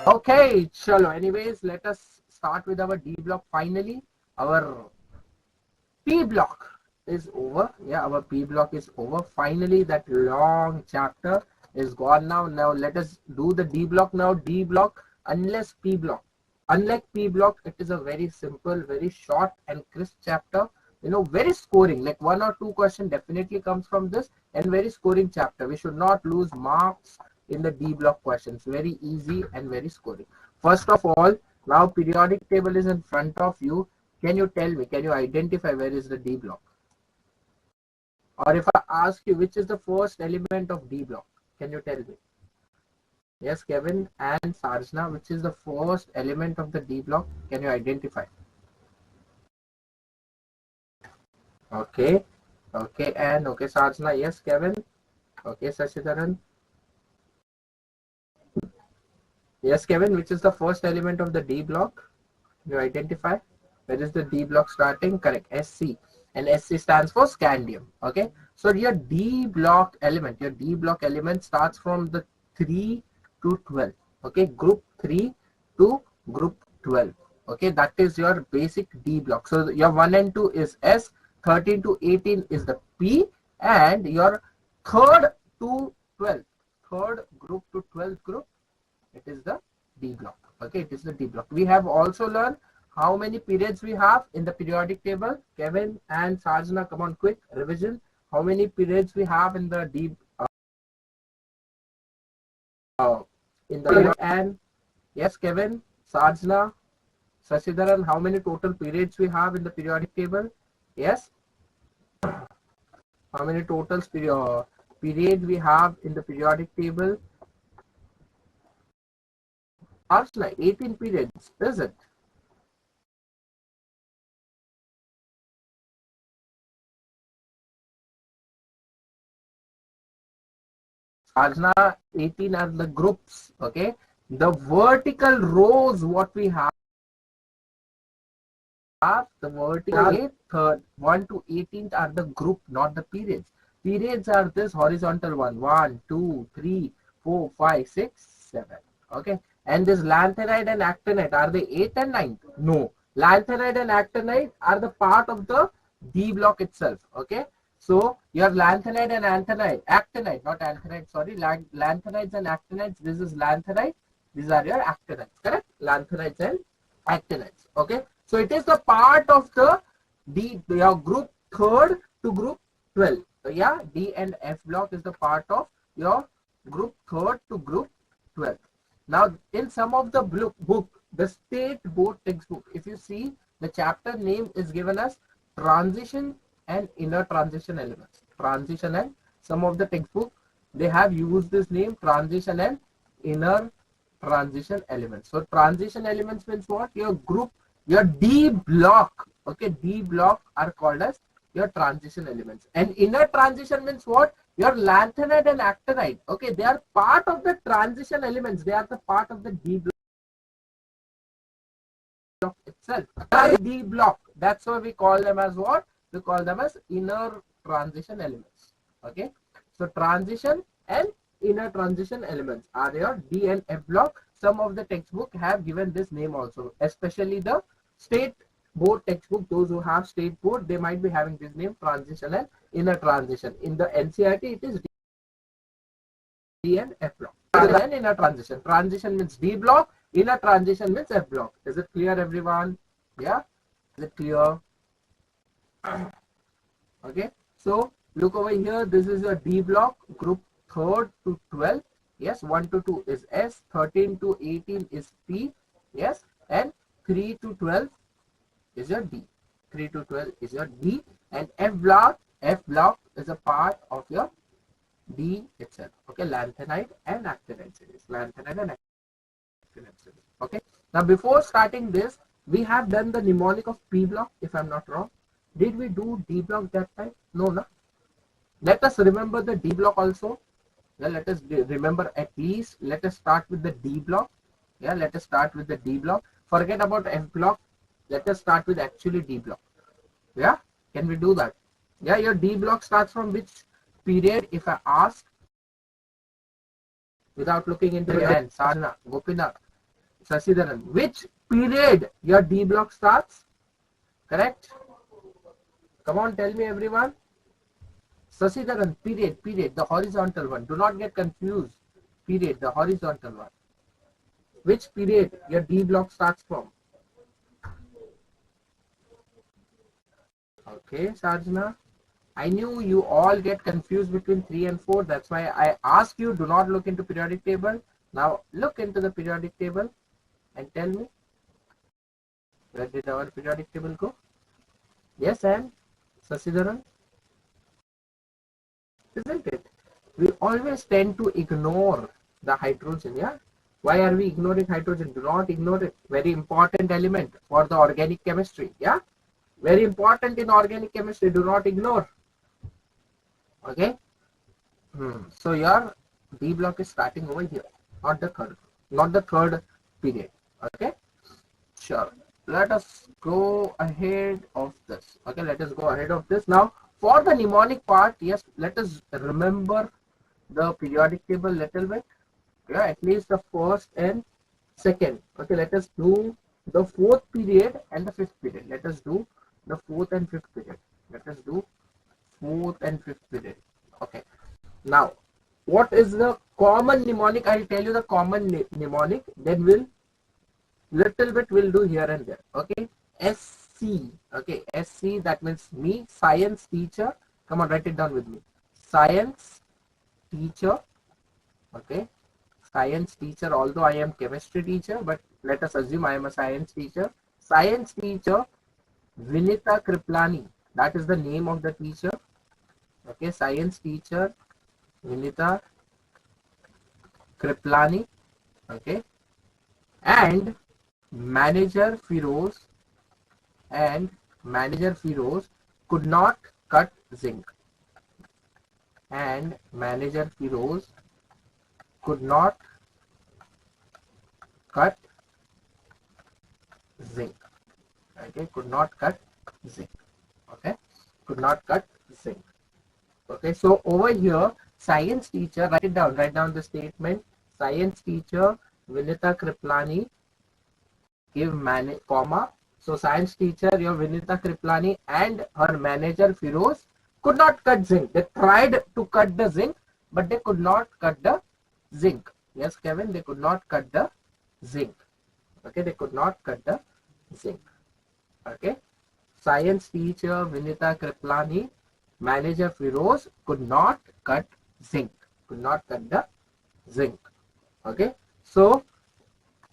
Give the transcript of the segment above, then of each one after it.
Okay, chalo. Anyways, let us start with our D block. Finally, our P block is over. Yeah, our P block is over. Finally, that long chapter is gone now. Now let us do the D block now. D block, unless P block. Unlike P block, it is a very simple, very short and crisp chapter. Very scoring. Like 1 or 2 questions definitely comes from this, and very scoring chapter. We should not lose marks in the D block questions. Very easy and very scoring. First of all, now periodic table is in front of you. Can you tell me, can you identify where is the D block? Or if I ask you which is the first element of D block, can you tell me? Yes, Kevin and Sarjana, which is the first element of the D block? Can you identify? Okay, okay, and okay, Sarjana, yes, Kevin. Okay, Sashidharan. Yes, Kevin, which is the first element of the D block? You identify? Where is the D block starting? Correct, SC. And SC stands for scandium. Okay, so your D block element starts from the 3 to 12. Okay, group 3 to group 12. Okay, that is your basic D block. So your 1 and 2 is S, 13 to 18 is the P, and your third to 12, third group to 12th group, it is the D block. Okay, it is the D block. We have also learned how many periods we have in the periodic table. Kevin and Sarjana, come on, quick revision. How many periods we have in the D in the and yes, Kevin, Sarjana, Sashidharan, how many total periods we have in the periodic table? Yes, how many total period we have in the periodic table? Sarjana, 18 periods, is it? Sarjana, 18 are the groups. Okay, the vertical rows what we have, the vertical 1 to 18th are the group, not the periods. Periods are this horizontal one, 1, 2, 3, 4, 5, 6, 7. Okay, and this lanthanide and actinide, are they 8th and 9th? No, lanthanide and actinide are the part of the D block itself. Okay, so your lanthanide and actinide, not anthanide, sorry, lanthanides and actinides, this is lanthanide, these are your actinides, correct? Lanthanides and actinides. Okay, so it is the part of the your group third to group 12. So yeah, D and F block is the part of your group third to group 12. Now in some of the book, the state board textbook, if you see, the chapter name is given as transition and inner transition elements. Transition, and some of the textbook, they have used this name, transition and inner transition elements. So transition elements means what? Your group, your D block. Okay, D block are called as your transition elements. And inner transition means what? Your lanthanide and actinide. Okay, they are part of the transition elements. They are the part of the D block itself. D block. That's why we call them as what? We call them as inner transition elements. Okay, so transition and inner transition elements are your D and F block. Some of the textbook have given this name also, especially the state board textbook. Those who have state board, they might be having this name, transition and inner transition. In the NCERT, it is D and F block. And inner transition. Transition means D block. Inner transition means F block. Is it clear, everyone? Yeah, is it clear? Okay, so look over here. This is your D block, group 3rd to 12th. Yes, 1 to 2 is S, 13 to 18 is P. Yes, and 3 to 12 is your D. 3 to 12 is your D, and F block is a part of your D itself. Okay, lanthanide and actinide series. Lanthanide and actinide series. Okay, now before starting this, we have done the mnemonic of P block, if I'm not wrong. Did we do D block that time? No, no. Let us remember the D block also. Yeah, let us remember at least. Let us start with the D block. Yeah, let us start with the D block. Forget about F block. Let us start with actually D block. Yeah, can we do that? Yeah, your D block starts from which period? If I ask, without looking into your hand, Sarna, Gopinath, Sasidaran, which period your D block starts? Correct? Come on, tell me everyone. Sasidaran, period, the horizontal one. Do not get confused. Period, the horizontal one. Which period your D block starts from? Okay, Sarjana. I knew you all get confused between 3 and 4. That's why I asked you, do not look into periodic table. Now look into the periodic table and tell me, where did our periodic table go? Yes, and Sasidaran, isn't it? We always tend to ignore the hydrogen, yeah? Why are we ignoring hydrogen? Do not ignore it. Very important element for the organic chemistry, yeah? Very important in organic chemistry. Do not ignore. Okay? So your D block is starting over here, not the third period. Okay? Sure. Let us go ahead of this. Okay, let us go ahead of this. Now, for the mnemonic part, yes, let us remember the periodic table little bit. Yeah, at least the first and second. Okay, let us do the fourth period and the fifth period. Let us do the fourth and fifth period. Let us do fourth and fifth period. Okay. Now, what is the common mnemonic? I'll tell you the common mnemonic. Then we'll little bit we'll do here and there. Okay. SC. Okay. SC, that means me, science teacher. Come on, write it down with me. Science teacher. Okay. Science teacher, although I am chemistry teacher, but let us assume I am a science teacher. Science teacher Vinita Kriplani. That is the name of the teacher. Okay. Science teacher Vinita Kriplani. Okay. And manager Firoz could not cut zinc. And manager Firoz could not cut zinc. Okay, could not cut zinc. Okay, could not cut zinc. Okay, so over here, science teacher, write down the statement. Science teacher Vinita Kriplani give comma. So science teacher, your Vinita Kriplani and her manager Firoz could not cut zinc. They tried to cut the zinc, but they could not cut the zinc. Yes, Kevin, they could not cut the zinc. Okay, they could not cut the zinc. Okay, science teacher Vinita Kriplani, manager Firoz could not cut zinc. Could not cut the zinc. Okay, so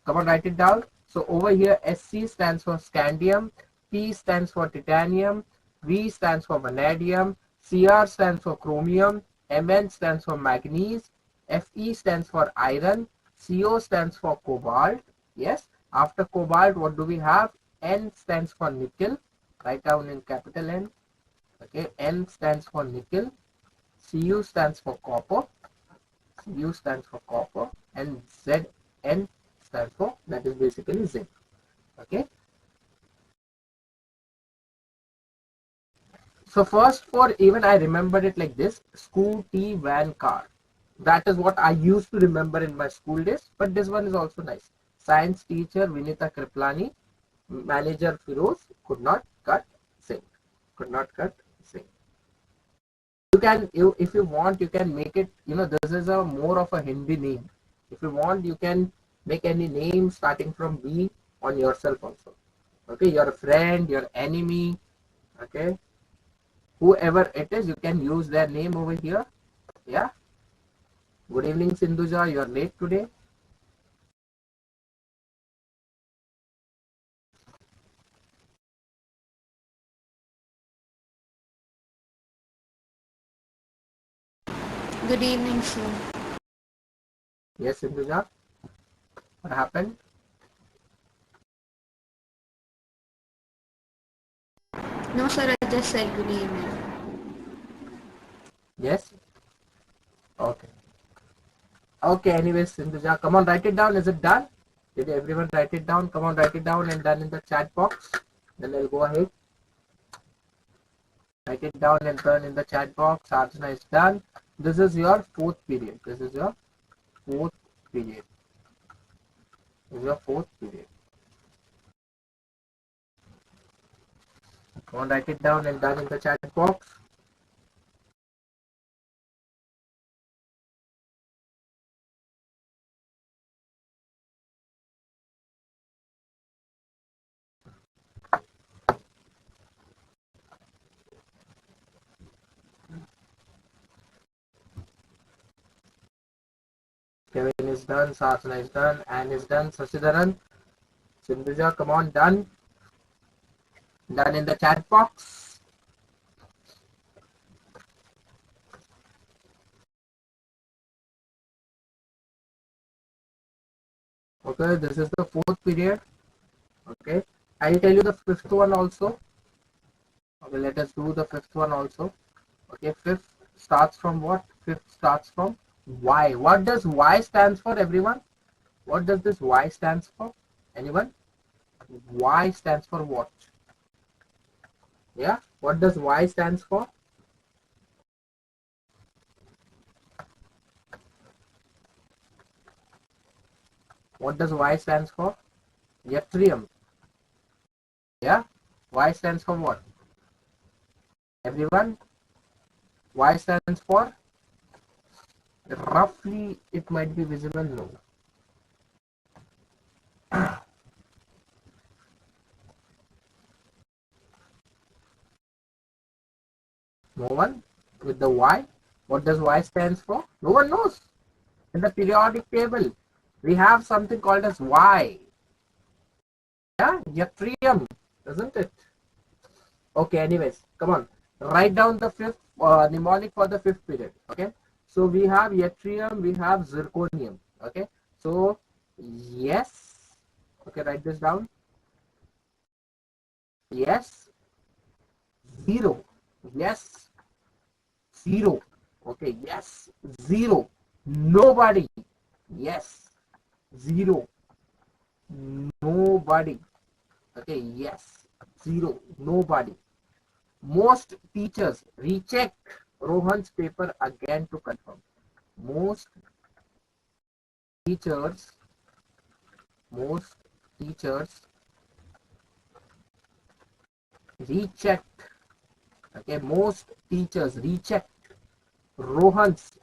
come on, write it down. So over here, SC stands for scandium, T stands for titanium, V stands for vanadium, Cr stands for chromium, Mn stands for manganese, Fe stands for iron, Co stands for cobalt. Yes, after cobalt, what do we have? N stands for nickel. Write down in capital N. Okay, N stands for nickel, Cu stands for copper, U stands for copper, and Zn stands for, that is basically zinc. Okay, so first, for even I remembered it like this, Scooty van car. That is what I used to remember in my school days, but this one is also nice. Science teacher Vinita Kriplani, manager Firoz could not cut zinc. Could not cut zinc. You can, if you want, you can make it, this is a more of a Hindi name. If you want, you can make any name starting from B on yourself also. Okay, your friend, your enemy, okay, whoever it is, you can use their name over here. Yeah. Good evening, Sindhuja. You are late today. Good evening, sir. Yes, Sindhuja. What happened? No, sir, I just said good evening. Yes. Okay. Okay. Anyways, Sindhuja, come on, write it down. Is it done? Did everyone write it down? Come on, write it down and done in the chat box. Then I'll go ahead. Write it down and turn in the chat box. Archana is done. This is your fourth period. This is your fourth period. is your fourth period. Go and write it down and done in the chat box. Kevin is done, Sasana is done, Anne is done, Sasidaran, Sindhuja, come on, done. Done in the chat box. Okay, this is the fourth period. Okay, I'll tell you the fifth one also. Okay, let us do the fifth one also. Okay, fifth starts from what? Fifth starts from Y. What does Y stands for, everyone? What does this Y stands for? Anyone? Y stands for what? Yeah, what does Y stands for? What does Y stands for? Yttrium. Yeah, Y stands for what? Everyone, Y stands for, roughly it might be visible, no. No one with the Y. What does Y stands for? No one knows. In the periodic table, we have something called as Y. Yeah, yttrium, isn't it? Okay, anyways, come on. Write down the fifth mnemonic for the fifth period. Okay, so we have yttrium, we have zirconium. Okay, so yes. Okay, write this down. Yes, zero. Yes, zero. Okay, yes, zero. Nobody. Yes, zero. Nobody. Okay, yes, zero. Nobody. Most teachers recheck Rohan's paper again to confirm. Most teachers, most teachers recheck. Okay, most teachers recheck Rohan's.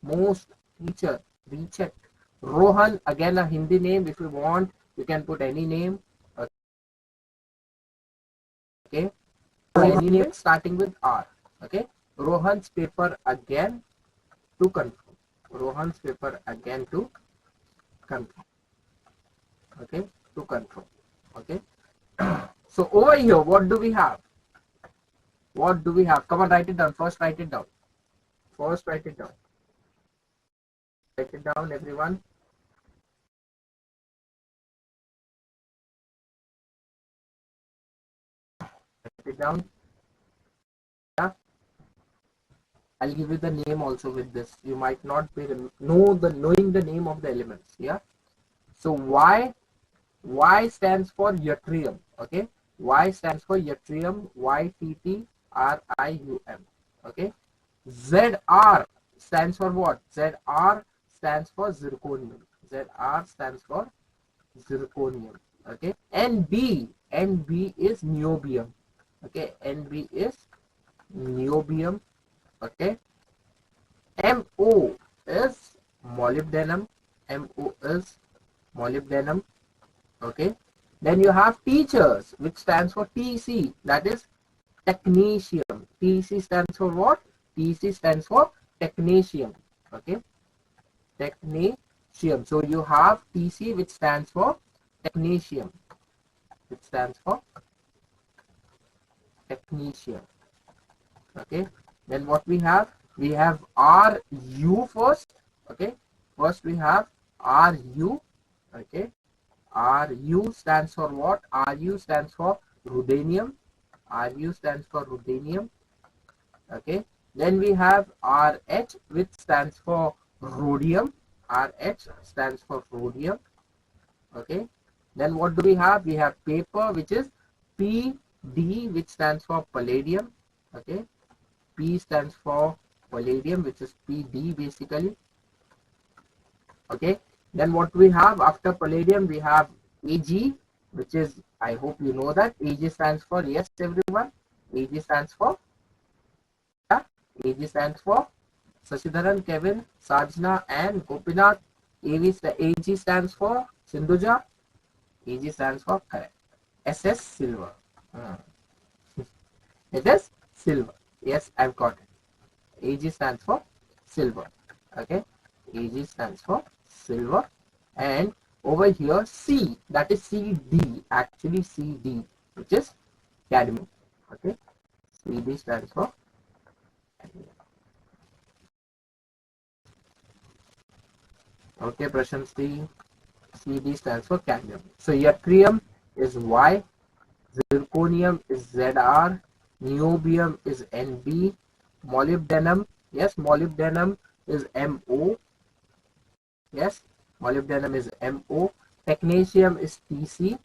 Most teacher recheck Rohan, again a Hindi name. If you want, you can put any name. Okay, any name starting with R. Okay, Rohan's paper again to confirm. Rohan's paper again to confirm. Okay, to confirm. Okay, so over here, what do we have? What do we have? Come on, write it down. First, write it down. First, write it down. Write it down, everyone. Write it down. Yeah, I'll give you the name also with this. You might not be knowing the name of the elements. Yeah. So Y stands for yttrium. Okay. Y stands for yttrium. YTTRIUM. Okay. ZR stands for what? ZR stands for zirconium. ZR stands for zirconium. Okay. NB is niobium. Okay. NB is niobium. Okay. MO is molybdenum. MO is molybdenum. Okay. Then you have teachers, which stands for TC, that is technetium. TC stands for what? TC stands for technetium. Okay. Technetium. So you have TC, which stands for technetium. It stands for technetium. Okay. Then what we have? We have RU first. Okay. First we have RU. Okay. RU stands for what? RU stands for ruthenium. RU stands for ruthenium. Okay. Then we have RH, which stands for rhodium. RH stands for rhodium. Okay. Then what do we have? We have paper, which is PD, which stands for palladium. Okay. P stands for palladium, which is PD basically. Okay. Then what we have after palladium, we have Ag, which is, I hope you know that. Ag stands for, yes everyone, Ag stands for, yeah, Ag stands for Sashidharan, Kevin, Sajna and Gopinath. Ag stands for Sindhuja. Ag stands for correct. SS silver. Hmm. It is silver. Yes, I've got it. Ag stands for silver. Okay. Ag stands for silver. And over here C, that is CD, actually CD, which is cadmium. Okay. CD stands for cadmium. Okay, Prashanti. CD stands for cadmium. So yttrium is Y, zirconium is Zr, niobium is Nb, molybdenum, yes, molybdenum is Mo, yes, molybdenum is Mo, technetium is Tc,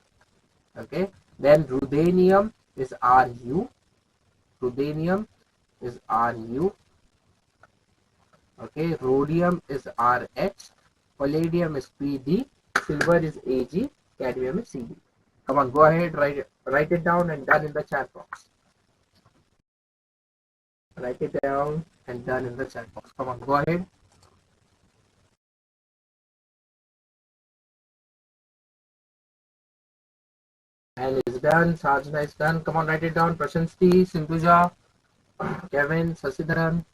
okay, then ruthenium is Ru, ruthenium is Ru, okay, rhodium is Rh, palladium is Pd, silver is Ag, cadmium is Cd. Come on, go ahead, write it down and done in the chat box. Write it down and done in the chat box. Come on, go ahead. And it's done. Sajna is done. Come on, write it down. Prashanti, Sindhuja, Kevin, Sasidharan.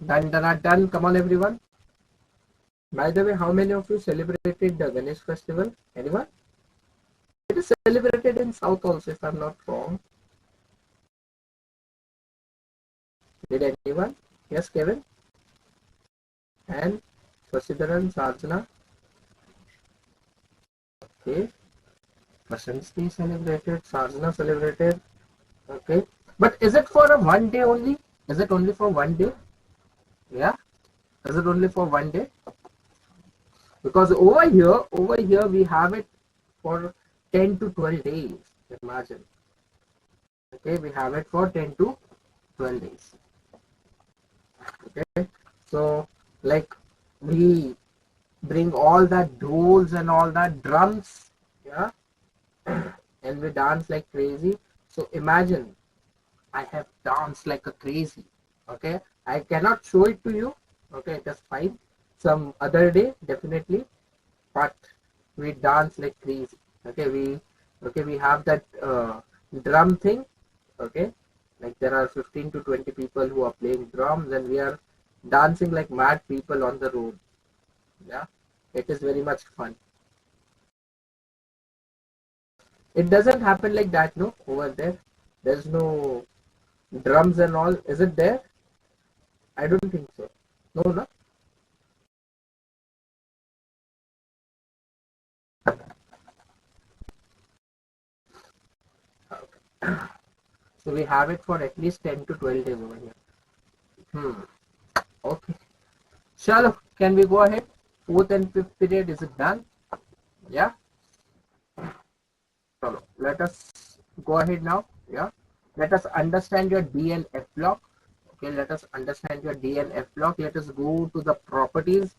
Done, done, done. Come on, everyone. By the way, how many of you celebrated the Ganesh festival? Anyone? It is celebrated in South also, if I'm not wrong. Did anyone? Yes, Kevin? And Sasidharan, Sajna. Okay. Prashanti celebrated. Sajna celebrated. Okay. But is it for a one day only? Is it only for one day? Yeah. Is it only for one day? Because over here we have it for 10 to 12 days. Imagine. Okay, we have it for 10 to 12 days. Okay. So like we bring all that dhols and all that drums, yeah, and we dance like crazy. So imagine I have danced like a crazy. Okay, I cannot show it to you. Okay, that's fine. Some other day, definitely. But we dance like crazy. Okay, we have that drum thing. Okay, like there are 15 to 20 people who are playing drums, and we are dancing like mad people on the road. Yeah, it is very much fun. It doesn't happen like that, no, over there. There's no drums and all. Is it there? I don't think so. No, no. So we have it for at least 10 to 12 days over here. Hmm. Okay. Shalo, can we go ahead? Fourth and fifth period, is it done? Yeah. So let us go ahead now. Yeah. Let us understand your D and F block. Okay. Let us understand your D and F block. Let us go to the properties.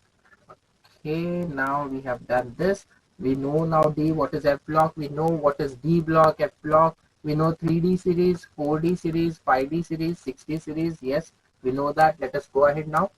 Okay. Now we have done this. We know now D, what is F block. We know what is D block, F block. We know 3D series, 4D series, 5D series, 6D series. Yes, we know that. Let us go ahead now.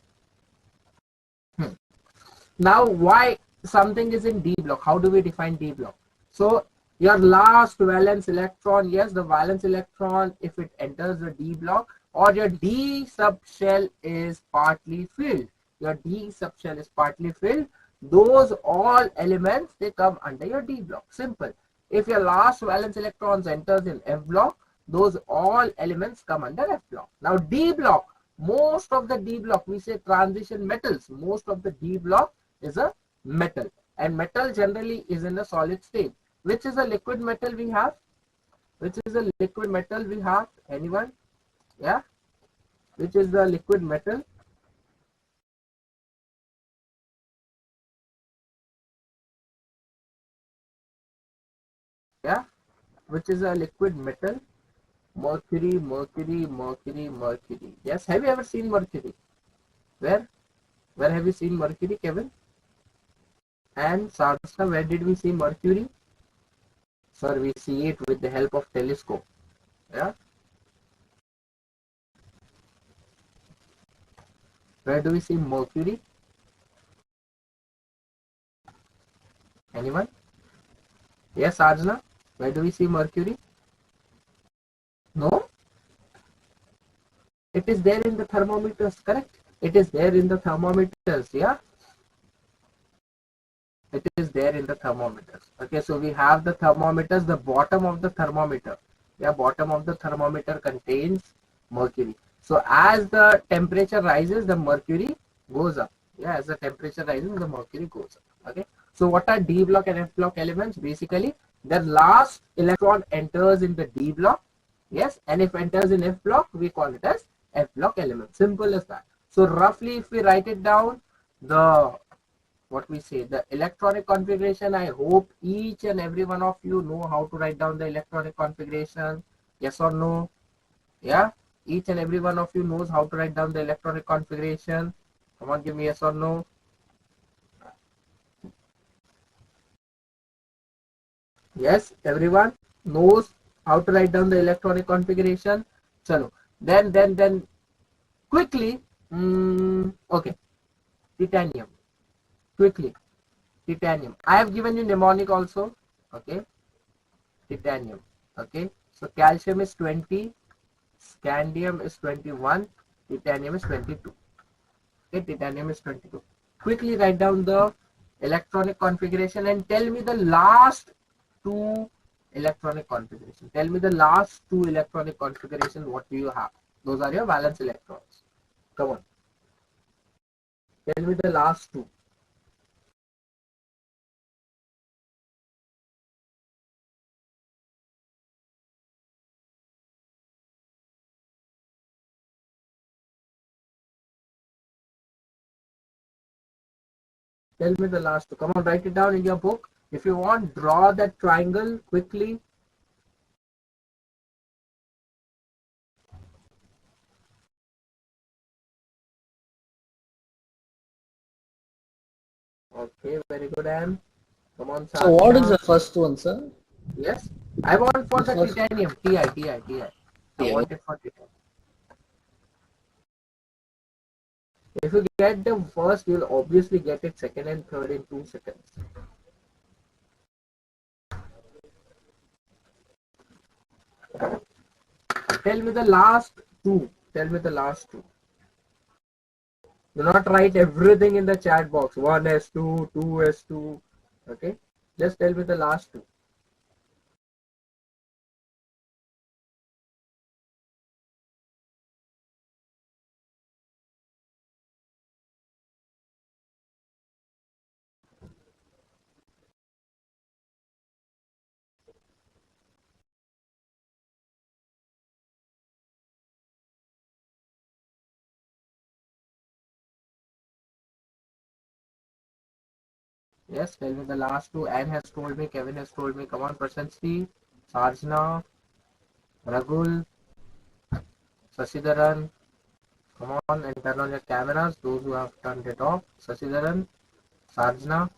Now, why something is in D block? How do we define D block? So, your last valence electron, yes, the valence electron, if it enters the D block, or your D subshell is partly filled, your D subshell is partly filled, those all elements, they come under your D block. Simple. If your last valence electrons enters in F block, those all elements come under F block. Now, D block, most of the D block, we say transition metals, most of the D block is a metal, and metal generally is in a solid state. Which is a liquid metal we have? Which is a liquid metal we have? Anyone? Yeah. Which is the liquid metal? Yeah, which is a liquid metal. Mercury, mercury, mercury, mercury. Yes, have you ever seen mercury? Where? Where have you seen mercury, Kevin? And Sarsa, where did we see mercury? Sir, we see it with the help of telescope. Yeah. Where do we see mercury? Anyone? Yes, Arjuna. Where do we see mercury? No? It is there in the thermometers, correct? It is there in the thermometers, yeah? It is there in the thermometers. Okay, so we have the thermometers, the bottom of the thermometer. Yeah, bottom of the thermometer contains mercury. So as the temperature rises, the mercury goes up. Yeah, as the temperature rises, the mercury goes up. Okay. So what are D block and F block elements? Basically, the last electron enters in the D block. Yes, and if enters in F block, we call it as F block element. Simple as that. So roughly, if we write it down, the what we say the electronic configuration, I hope each and every one of you know how to write down the electronic configuration. Yes or no? Yeah, each and every one of you knows how to write down the electronic configuration. Come on, give me yes or no. Yes, everyone knows how to write down the electronic configuration. Chalo, then quickly. Okay, titanium. Quickly, titanium. I have given you mnemonic also. Okay, titanium. Okay, so calcium is 20, scandium is 21, titanium is 22. Okay, titanium is 22. Quickly write down the electronic configuration and tell me the last two electronic configuration. Tell me the last two electronic configuration. What do you have? Those are your valence electrons. Come on. Tell me the last two. Tell me the last two. Come on, write it down in your book. If you want, draw that triangle quickly. Okay, very good, Anne. Come on, So what is Sadhana. the first one, sir? Yes, I want for The the first, titanium. Ti. I yeah. want it for titanium. If you get the first, you'll obviously get it second and third in 2 seconds. Tell me the last two. Tell me the last two. Do not write everything in the chat box. 1s2, 2s2. Okay. Just tell me the last two. Yes, tell me the last two. Anne has told me, Kevin has told me. Come on, Prasanthi, Sarjana, Ragul, Sasidaran. Come on and turn on your cameras. Those who have turned it off. Sasidaran, Sarjana.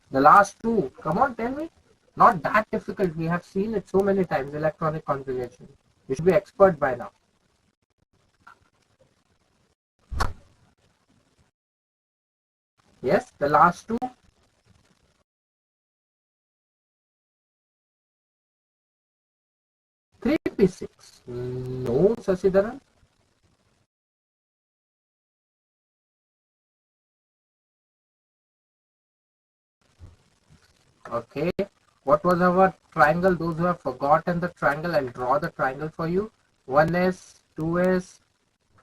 The last two. Come on, tell me. Not that difficult. We have seen it so many times. Electronic configuration. You should be expert by now. Yes, the last two. 3p6. No, Sasidaran. Okay. What was our triangle? Those who have forgotten the triangle, I'll draw the triangle for you. 1s, 2s,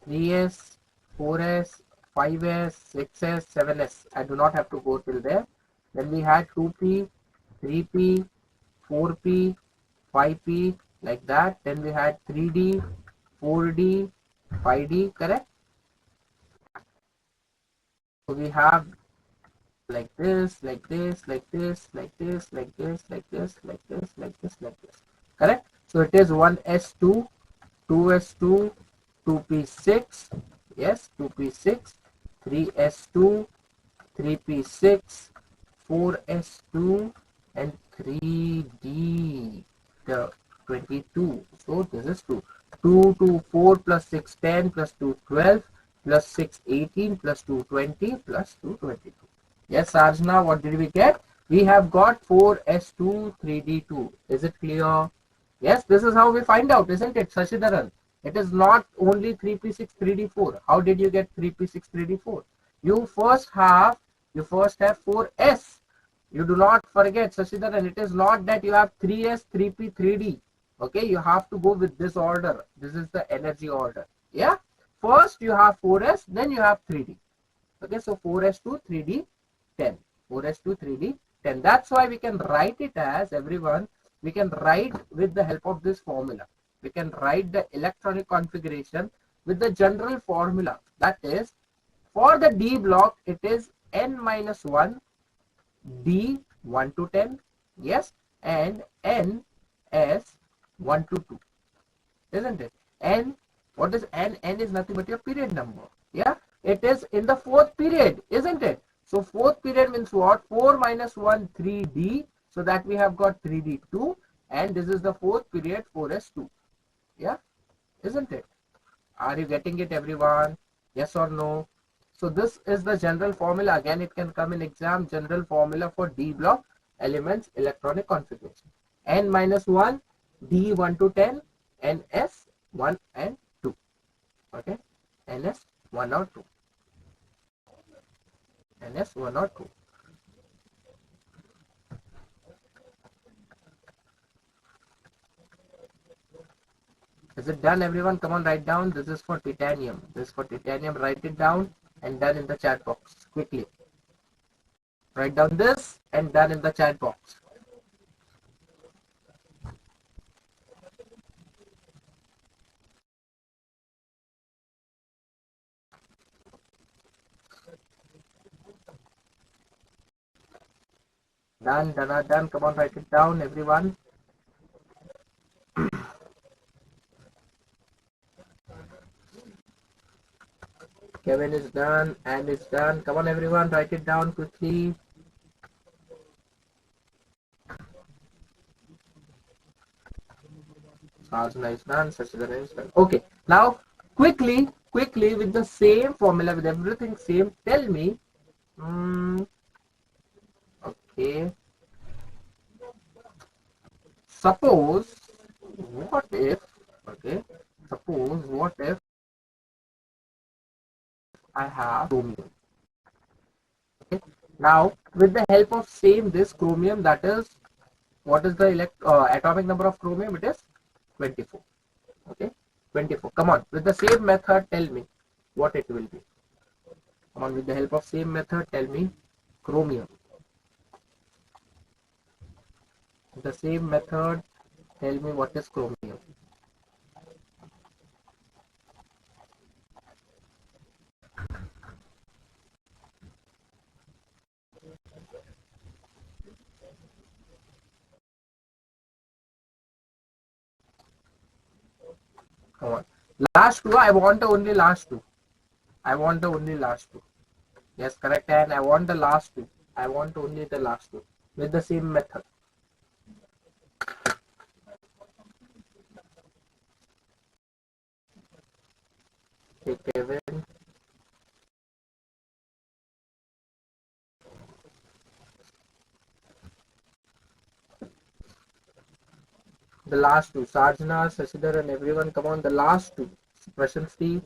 3s, 4s, 5s, 6s, 7s. I do not have to go till there. Then we had 2p, 3p, 4p, 5p, like that. Then we had 3d, 4d, 5d, correct? So we have like this, like this, like this, like this, like this, like this, like this, like this, like this. Correct? So it is 1s2, 2s2, 2p6, yes, 2p6, 3s2, 3p6, 4s2, and 3d, the 22. So this is 2. 2 to 4 plus 6, 10 plus 2, 12 plus 6, 18 plus 2, 20 plus 2, 22. Yes, Arjuna, what did we get? We have got 4s2, 3d2. Is it clear? Yes, this is how we find out, isn't it, Sashidharan? It is not only 3p6, 3d4. How did you get 3p6, 3d4? You first have 4s. You do not forget, Sashidharan, it is not that you have 3s, 3p, 3d. Okay, you have to go with this order. This is the energy order. Yeah, first you have 4s, then you have 3d. Okay, so 4s2, 3d, 10. 4s2, 3d, 10. That's why we can write it as, everyone, we can write with the help of this formula. We can write the electronic configuration with the general formula. That is, for the D block, it is n minus 1, D 1 to 10, yes, and N S 1 to 2, isn't it? N, what is N? N is nothing but your period number. Yeah, it is in the fourth period, isn't it? So fourth period means what? 4 minus 1, 3D. So that we have got 3D2, and this is the fourth period, 4s2. Yeah, isn't it? Are you getting it, everyone? Yes or no? So this is the general formula. Again, it can come in exam. General formula for D block elements electronic configuration. N minus 1, D 1 to 10, NS 1 and 2. Okay, NS 1 or 2. NS 1 or 2. Is it done, everyone? Come on, write down. This is for titanium. This is for titanium. Write it down and done in the chat box quickly. Write down this and done in the chat box. Done, done, done. Come on, write it down, everyone. Kevin is done, and it's done. Come on, everyone, write it down quickly. Sajna is done. Sashidhar is done. Okay, now quickly with the same formula, with everything same. Tell me. Okay. Suppose what if? Okay. Suppose what if I have chromium? Okay. Now with the help of same this chromium, that is, what is the atomic number of chromium? It is 24. Okay, 24. Come on, with the same method, tell me what it will be. Come on, with the help of same method, tell me chromium. With the same method, tell me what is chromium. Come on. Last two, I want the only last two. I want the only last two. Yes, correct. And I want the last two. I want only the last two. With the same method. Okay, Kevin. The last two. Sarjana, Sashidhar, and everyone. Come on, the last two. Prashanti.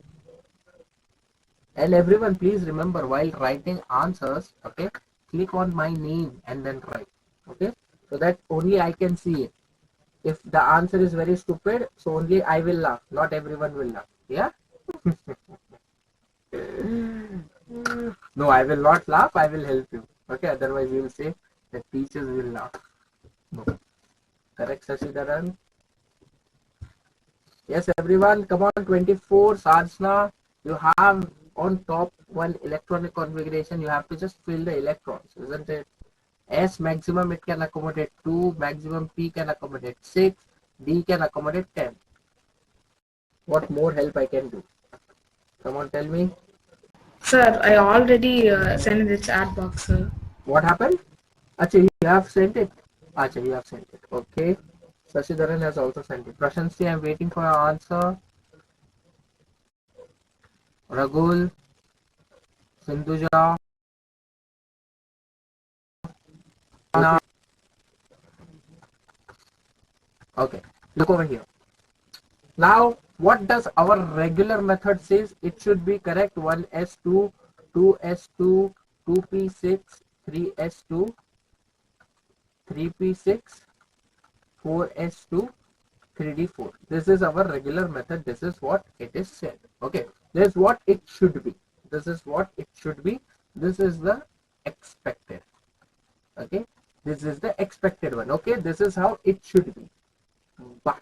And everyone, please remember, while writing answers, okay, click on my name and then write. Okay, so that only I can see it. If the answer is very stupid, so only I will laugh, not everyone will laugh. Yeah. No, I will not laugh, I will help you. Okay, otherwise you will say that teachers will laugh. No. Correct, Sashidharan? Yes, everyone, come on. 24. Sajna, you have on top one electronic configuration, you have to just fill the electrons, isn't it? S maximum it can accommodate 2, maximum P can accommodate 6, D can accommodate 10. What more help I can do? Come on, tell me. Sir, I already sent in the chat box, sir. What happened? Acha, you have sent it. Acha, you have sent it. Okay. Sashidharan has also sent it. Prashansi, I'm waiting for your answer. Ragul, Sindhuja. Okay. Look over here. Now, what does our regular method says? It should be correct. 1s2, 2s2, 2p6, 3s2, 3p6, 4s2, 3d4. This is our regular method. This is what it is said. Okay. This is what it should be. This is what it should be. This is the expected. Okay. This is the expected one. Okay. This is how it should be. But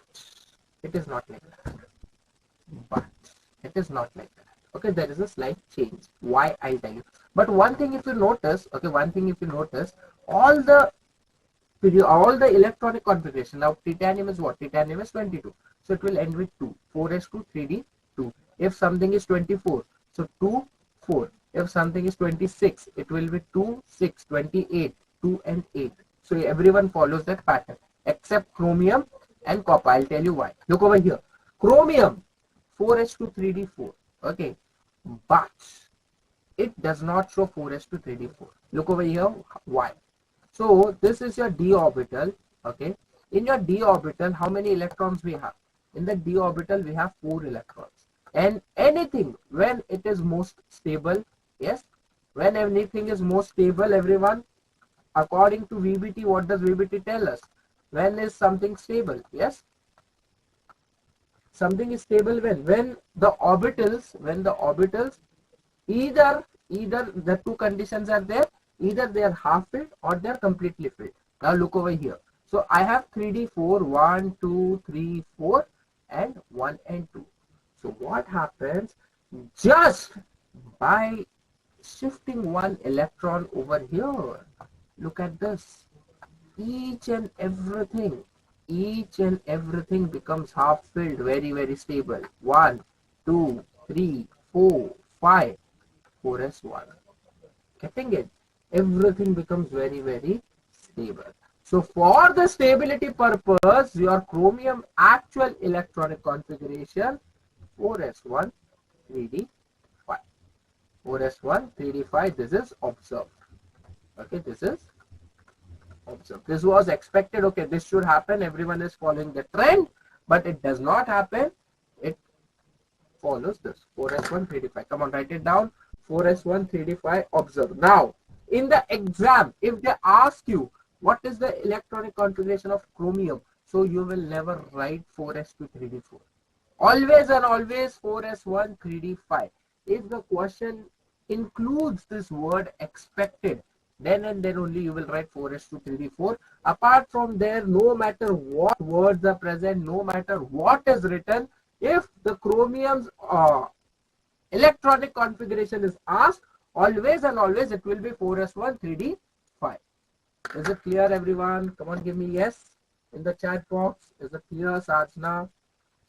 it is not like that. But it is not like that. Okay, there is a slight change. Why, I'll tell you. But one thing if you notice, okay, one thing if you notice, all the electronic configuration, now titanium is what? Titanium is 22. So it will end with 2. 4s2, 3d, 2. If something is 24, so 2, 4. If something is 26, it will be 2, 6, 28, 2 and 8. So everyone follows that pattern except chromium and copper. I'll tell you why. Look over here. Chromium, 4s2, 3d4. Okay. But it does not show 4s2, 3d4. Look over here. Why? So this is your d orbital. Okay. In your d orbital, how many electrons we have? In the d orbital, we have 4 electrons. And anything when it is most stable, yes, when anything is most stable, everyone, according to VBT, what does VBT tell us? When is something stable? Yes, something is stable when the orbitals either the two conditions are there, either they are half filled or they are completely filled. Now look over here. So I have 3d4, 1, 2, 3, 4 and 1 and 2. So what happens? Just by shifting one electron over here, look at this. Each and everything becomes half filled, very stable. 1, 2, 3, 4, 5, 4s1. Getting it? Everything becomes very stable. So for the stability purpose, your chromium actual electronic configuration 4s1 3d5. 4s1 3d5. This is observed. Okay, this is observed. This was expected. Okay, this should happen. Everyone is following the trend, but it does not happen. It follows this 4s1 3d5. Come on, write it down. 4s1 3d5. Observe. Now, in the exam, if they ask you what is the electronic configuration of chromium, so you will never write 4s2 3d4. Always and always 4s1 3d5. If the question includes this word expected, then and then only you will write 4s2 3d4. Apart from there, no matter what words are present, no matter what is written, if the chromium's electronic configuration is asked, always and always it will be 4s1 3d5. Is it clear, everyone? Come on, give me yes in the chat box. Is it clear, Sajna?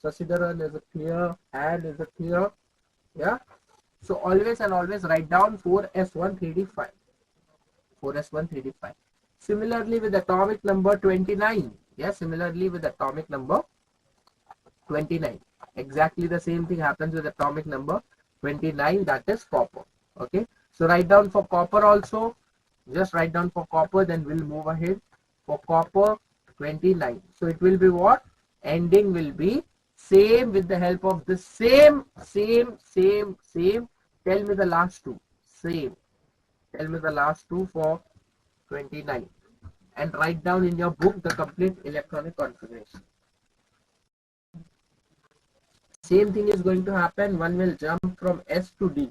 Sasidaran, is it clear? And is it clear? Yeah. So always and always write down 4s1 3d5. 4s1 3d5. Similarly with atomic number 29. Yeah, similarly with atomic number 29. Exactly the same thing happens with atomic number 29, that is copper. Okay. So write down for copper also. Just write down for copper, then we'll move ahead. For copper 29. So it will be what? Ending will be same with the help of the same. Tell me the last two. Same. Tell me the last two for 29. And write down in your book the complete electronic configuration. Same thing is going to happen. One will jump from S to D.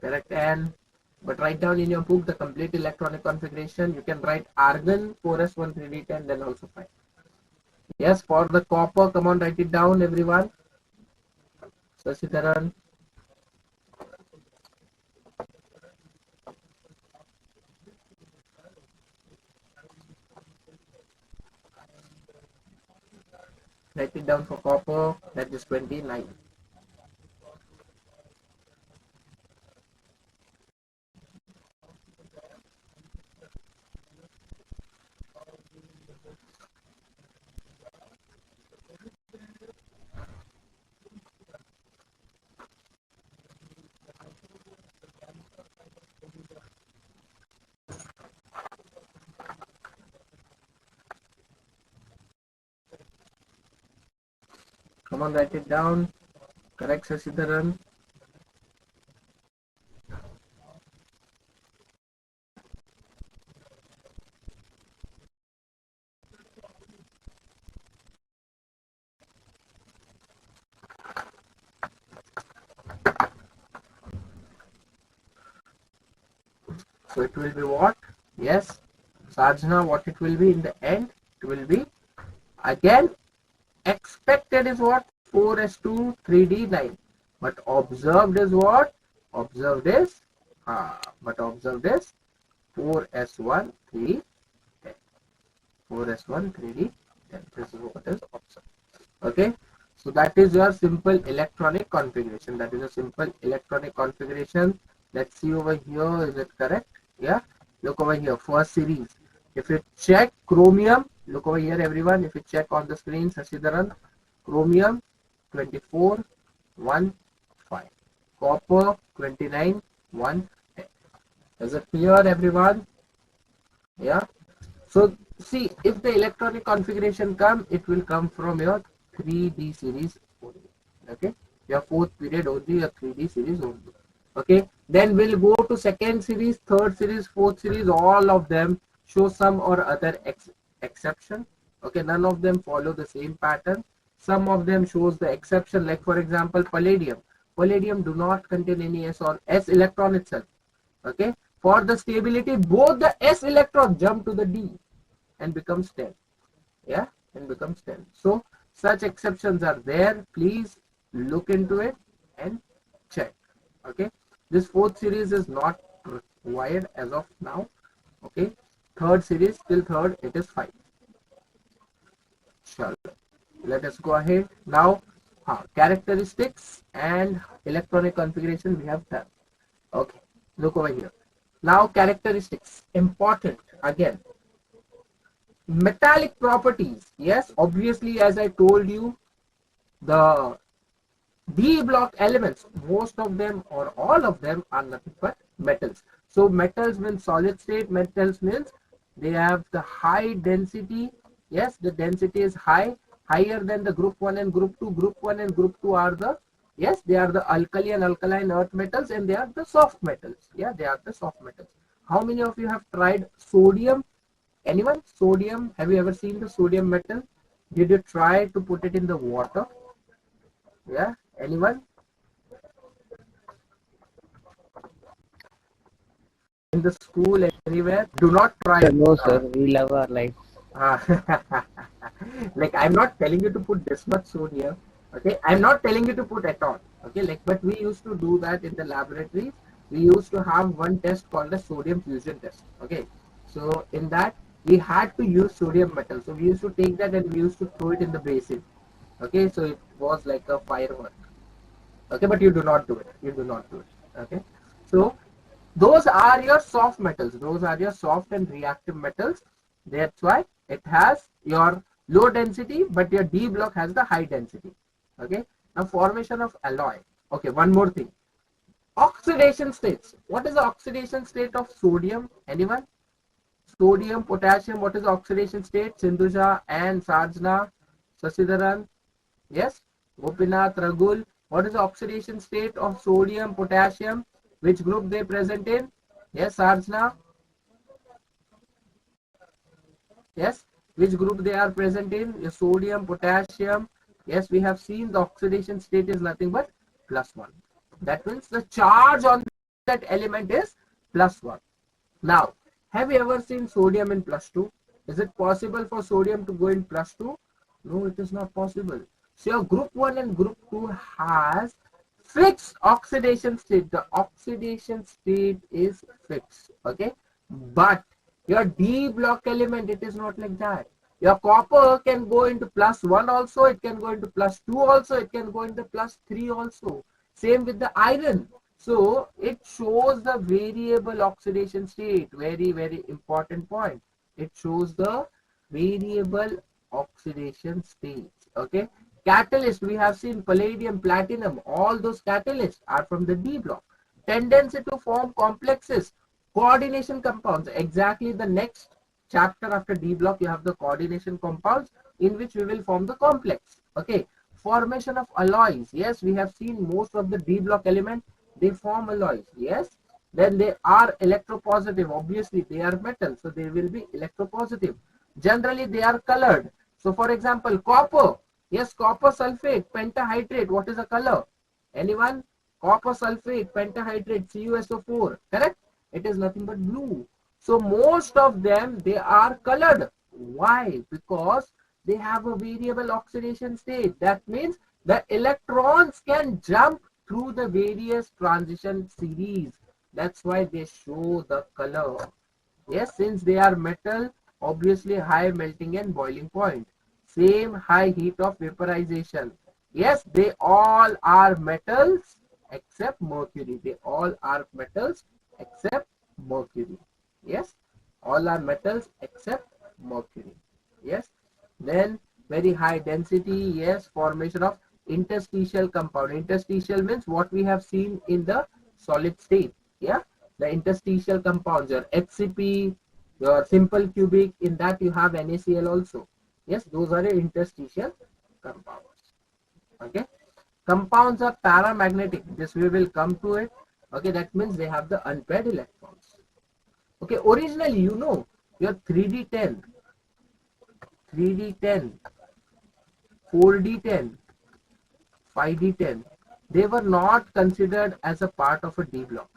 Correct. And but write down in your book the complete electronic configuration. You can write argon 4s1 3d10, then also fine. Yes, for the copper, come on, write it down, everyone. Sasitharan. Write it down for copper, that is 29. Come on, write it down. Correct, Sasitharan. So it will be what? Yes, Sajna, what it will be in the end? It will be, again, expected is what? 4s2 3d9. But observed is what? Observed is, but observed is 4s1 3 10. 4s1 3d 10. This is what is observed. Okay. So that is your simple electronic configuration. That is a simple electronic configuration. Let's see over here. Is it correct? Yeah. Look over here. First series. If you check chromium, look over here, everyone. If you check on the screen, Sasidaran, chromium 24 1 5. Copper 29 1 10. Is it clear, everyone? Yeah. So see, if the electronic configuration come, it will come from your 3D series only. Okay, your fourth period only, your 3D series only. Okay, then we'll go to second series, third series, fourth series. All of them show some or other exception. Okay, none of them follow the same pattern. Some of them shows the exception, like for example, palladium. Palladium do not contain any S or S electron itself. Okay, for the stability, both the S electron jump to the D and becomes 10. Yeah, and becomes 10. So such exceptions are there. Please look into it and check. Okay, this fourth series is not required as of now. Okay, third series, till third it is 5. Sure, let us go ahead now. Characteristics and electronic configuration we have done. Okay, look over here. Now characteristics, important again. Metallic properties. Yes, obviously, as I told you, the dBlock elements, most of them or all of them are nothing but metals. So metals means solid state. Metals means they have the high density. Yes, the density is high, higher than the group 1 and group 2. Group 1 and group 2 are the, yes, they are the alkali and alkaline earth metals, and they are the soft metals. Yeah, they are the soft metals. How many of you have tried sodium? Anyone? Sodium? Have you ever seen the sodium metal? Did you try to put it in the water? Yeah. Anyone? In the school, anywhere? Do not try it. No, sir. We love our life. Like, I'm not telling you to put this much sodium. Okay. I'm not telling you to put at all. Okay. Like, but we used to do that in the laboratories. We used to have one test called a sodium fusion test. Okay. So in that, we had to use sodium metal. So we used to take that and we used to throw it in the basin. Okay. So it was like a firework. Okay. But you do not do it. You do not do it. Okay. So those are your soft metals. Those are your soft and reactive metals. That's why it has your low density, but your D block has the high density. Okay. Now formation of alloy. Okay. One more thing. Oxidation states. What is the oxidation state of sodium? Anyone? Sodium, potassium. What is the oxidation state? Sindhuja and Sajna, Sasidaran. Yes. Gopinath, Ragul. What is the oxidation state of sodium, potassium? Which group they present in? Yes, Sajna. Yes. Which group they are present in? Yes, sodium, potassium. Yes, we have seen the oxidation state is nothing but +1. That means the charge on that element is +1. Now, have you ever seen sodium in +2? Is it possible for sodium to go in +2? No, it is not possible. So your group 1 and group 2 has fixed oxidation state. The oxidation state is fixed. Okay. But your D block element, it is not like that. Your copper can go into +1 also, it can go into +2 also, it can go into +3 also. Same with the iron. So it shows the variable oxidation state. Very, very important point. It shows the variable oxidation states. Okay. Catalyst, we have seen palladium, platinum, all those catalysts are from the D block. Tendency to form complexes, coordination compounds. Exactly the next chapter after D block, you have the coordination compounds in which we will form the complex. Okay. Formation of alloys. Yes, we have seen most of the D block element, they form alloys. Yes. Then they are electropositive. Obviously, they are metal, so they will be electropositive. Generally, they are colored. So, for example, copper. Yes, copper sulfate, pentahydrate. What is the color? Anyone? Copper sulfate, pentahydrate, CuSO4. Correct? It is nothing but blue. So, most of them, they are colored. Why? Because they have a variable oxidation state. That means the electrons can jump through the various transition series. That's why they show the color. Yes, since they are metal, obviously high melting and boiling point. Same high heat of vaporization. Yes, they all are metals except mercury. They all are metals except mercury. Yes, all are metals except mercury. Yes, then very high density. Yes, formation of interstitial compound. Interstitial means what we have seen in the solid state. Yeah, the interstitial compounds, your HCP, your simple cubic, in that you have NaCl also. Yes, those are the interstitial compounds. Okay, compounds are paramagnetic. This we will come to it. Okay, that means they have the unpaired electrons. Okay, originally, you know, your 3D10, 3D10, 4D10, 5D10, they were not considered as a part of a D block.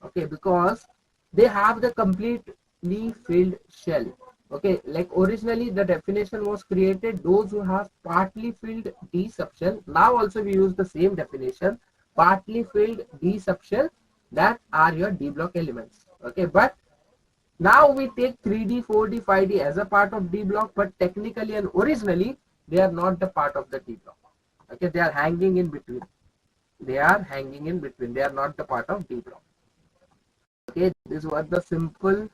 Okay, because they have the completely filled shell. Okay, like originally the definition was created, those who have partly filled D subshell. Now also we use the same definition, partly filled D subshell, that are your D block elements. Okay, but now we take 3D, 4D, 5D as a part of D block, but technically and originally they are not the part of the D block. Okay, they are hanging in between. They are hanging in between. They are not the part of D block. Okay, these were the simple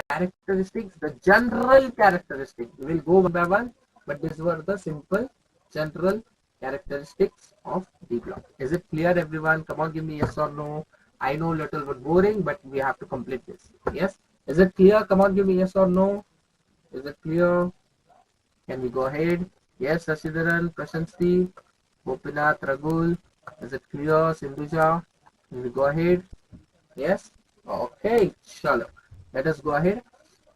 characteristics, the general characteristics. We will go one by one, but these were the simple general characteristics of D block. Is it clear, everyone? Come on, give me yes or no. I know a little bit boring, but we have to complete this. Yes? Is it clear? Come on, give me yes or no. Is it clear? Can we go ahead? Yes, Sasidaran, Prashanti, Gopinath, Ragul. Is it clear? Sindhuja? Can we go ahead? Yes? Okay, shalom. Let us go ahead.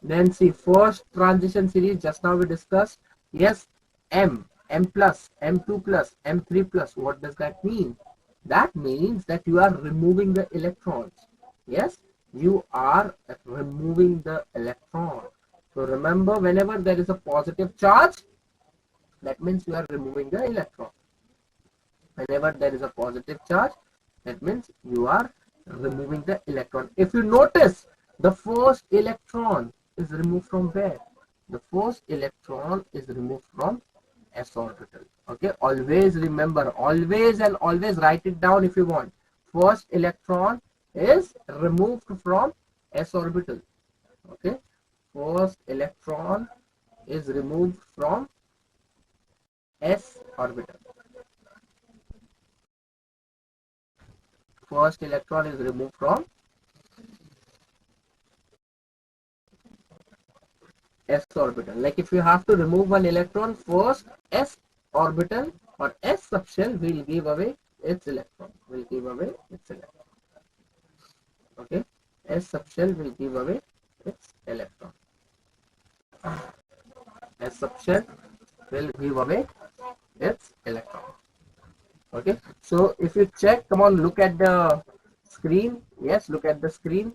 Then see, first transition series, just now we discussed. Yes, M plus, M2 plus, M3 plus. What does that mean? That means that you are removing the electrons. Yes, you are removing the electron. So remember, whenever there is a positive charge, that means you are removing the electron. Whenever there is a positive charge, that means you are removing the electron. If you notice, the first electron is removed from where? The first electron is removed from s orbital. Okay, always remember, always and always write it down if you want. First electron is removed from s orbital. Okay, first electron is removed from s orbital. First electron is removed from s orbital. Like if you have to remove one electron, first s orbital or s subshell will give away its electron. Will give away its electron. Okay, s subshell will give away its electron. S subshell will give away its electron. Okay, so if you check, come on, look at the screen. Yes, look at the screen.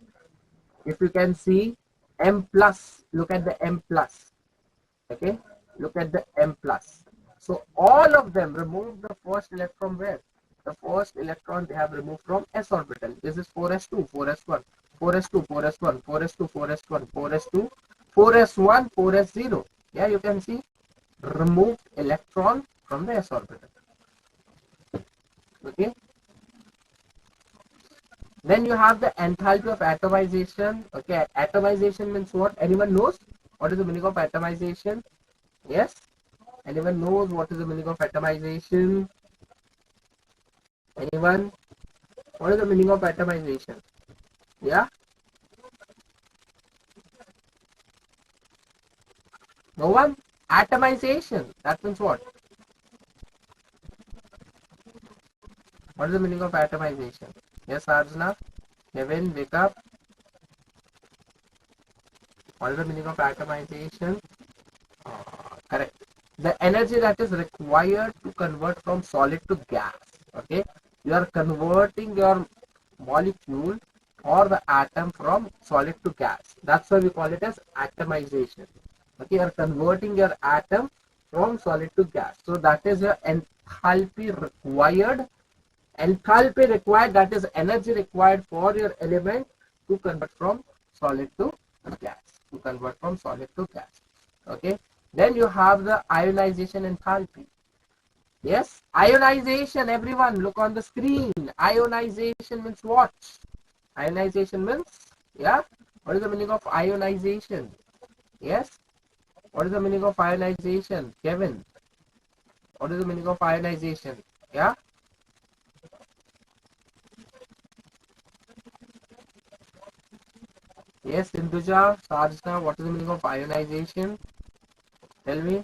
If you can see M plus, look at the M plus. Okay, look at the M plus. So all of them remove the first electron where? The first electron they have removed from s orbital. This is 4s2, 4s1, 4s2, 4s1, 4s2, 4s1, 4s2, 4s1, 4s0. Yeah, you can see removed electron from the s orbital. Okay. Then you have the enthalpy of atomization. Okay, atomization means what? Anyone knows what is the meaning of atomization? Yes. Anyone knows what is the meaning of atomization? Anyone? What is the meaning of atomization? Yeah? No one? Atomization. That means what? What is the meaning of atomization? Yes, Arjuna? Kevin, wake up. What is the meaning of atomization? Correct. The energy that is required to convert from solid to gas. Okay. You are converting your molecule or the atom from solid to gas. That's why we call it as atomization. Okay. You are converting your atom from solid to gas. So that is your enthalpy required. Enthalpy required, that is energy required for your element to convert from solid to gas. To convert from solid to gas. Okay. Then you have the ionization enthalpy. Yes, ionization, everyone look on the screen. Ionization means what? Ionization means, yeah, what is the meaning of ionization? Yes, what is the meaning of ionization? Kevin, what is the meaning of ionization? Yeah, yes, Sinduja, Sarjana, what is the meaning of ionization? Tell me.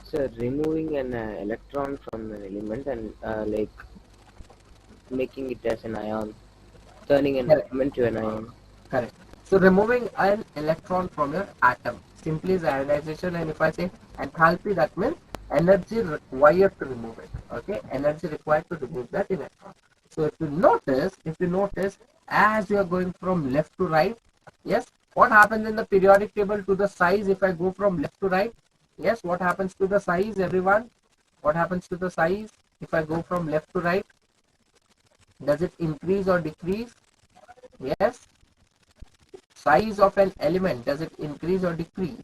So removing an electron from an element and like making it as an ion, turning an Correct. atom into an ion. Correct. So removing an electron from your atom simply is ionization, and if I say enthalpy, that means energy required to remove it. Okay, energy required to remove that electron. So if you notice, as you are going from left to right, yes, what happens in the periodic table to the size if I go from left to right? Yes, what happens to the size, everyone? What happens to the size if I go from left to right? Does it increase or decrease? Yes. Size of an element, does it increase or decrease?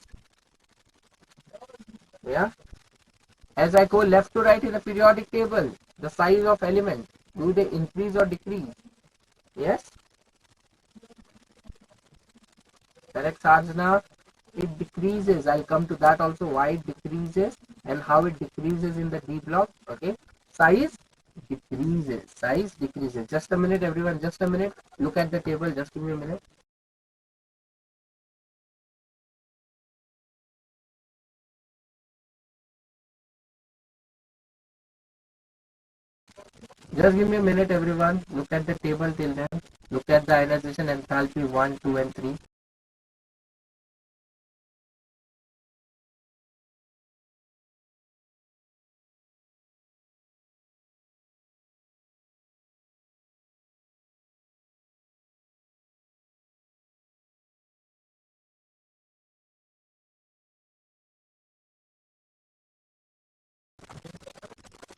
Yeah. As I go left to right in a periodic table, the size of element, do they increase or decrease? Yes. Correct, Sarjana. It decreases. I'll come to that also, why it decreases and how it decreases in the D block. Okay. Size decreases. Size decreases. Just a minute, everyone. Just a minute. Look at the table. Just give me a minute. Just give me a minute, everyone. Look at the table till then. Look at the ionization enthalpy 1, 2, and 3.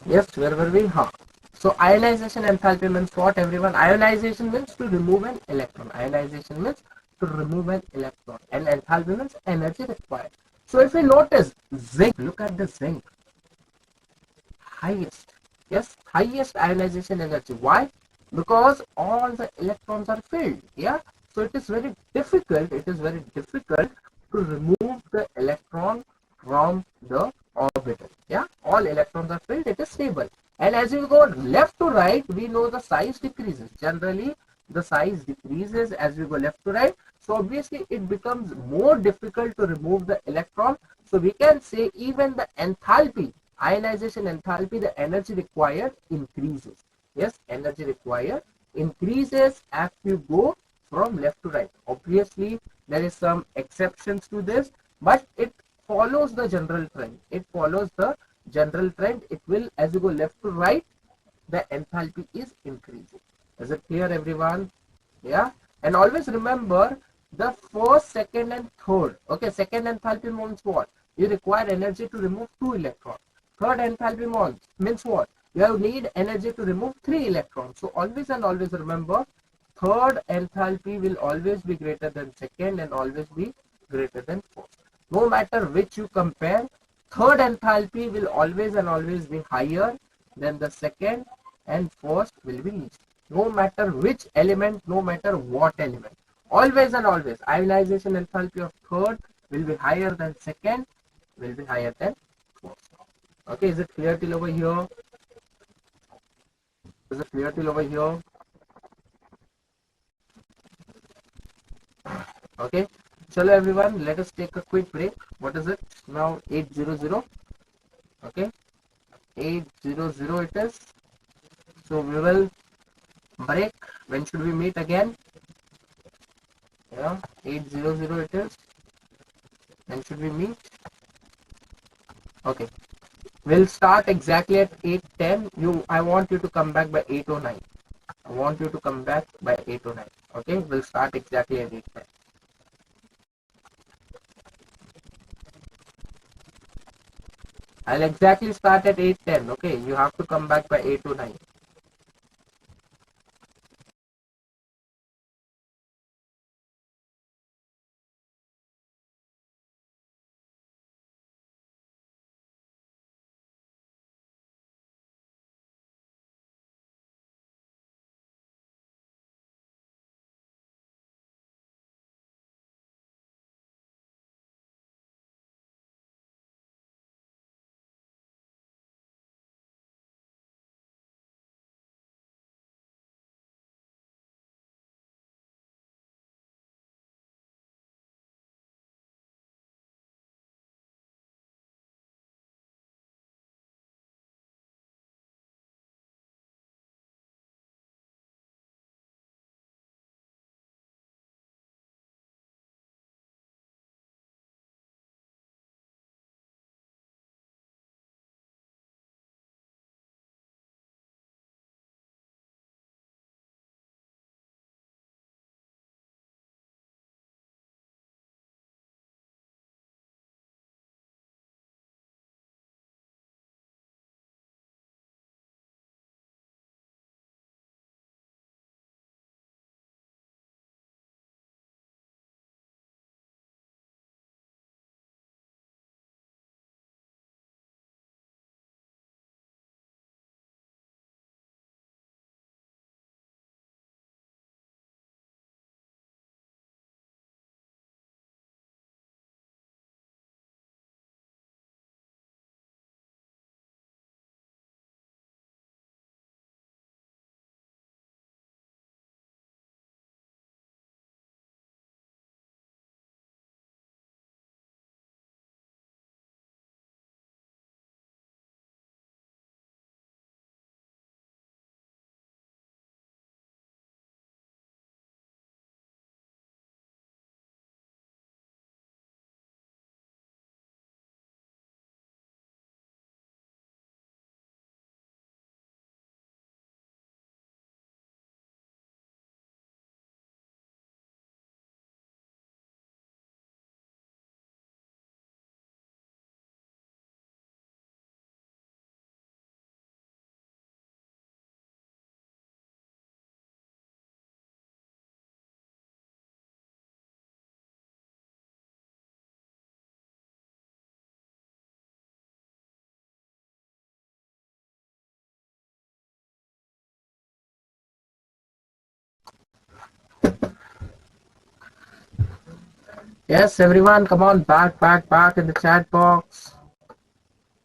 Yes, where were we? Huh. So ionization enthalpy means what, everyone? Ionization means to remove an electron. Ionization means to remove an electron. And enthalpy means energy required. So if we notice zinc, look at the zinc. Highest. Yes, highest ionization energy. Why? Because all the electrons are filled. Yeah. So it is very difficult. It is very difficult to remove the electron from the orbital. Yeah. All electrons are filled. It is stable. And as you go left to right, we know the size decreases. Generally, the size decreases as we go left to right. So obviously, it becomes more difficult to remove the electron. So we can say even the enthalpy, ionization enthalpy, the energy required increases. Yes, energy required increases as you go from left to right. Obviously, there is some exceptions to this, but it follows the general trend. It follows the general trend. It will, as you go left to right, the enthalpy is increasing. Is it clear, everyone? Yeah. And always remember the first, second, and third. Okay, second enthalpy means what? You require energy to remove 2 electrons. Third enthalpy means what? You need energy to remove 3 electrons. So always and always remember, third enthalpy will always be greater than second and always be greater than fourth. No matter which you compare, third enthalpy will always and always be higher than the second, and first will be least. No matter which element, no matter what element. Always and always, ionization enthalpy of third will be higher than second, will be higher than first. Okay, is it clear till over here? Is it clear till over here? Okay, chalo everyone, let us take a quick break. What is it? Now 8:00. Okay, 8:00 it is. So we will break. When should we meet again? Yeah, 8:00 it is. When should we meet? Okay, we'll start exactly at 8:10. I want you to come back by 8:09. I want you to come back by 8:09. Okay, we'll start exactly at 8:10. I'll exactly start at 8:10. Okay, you have to come back by 8:09. Yes, everyone, come on, back in the chat box.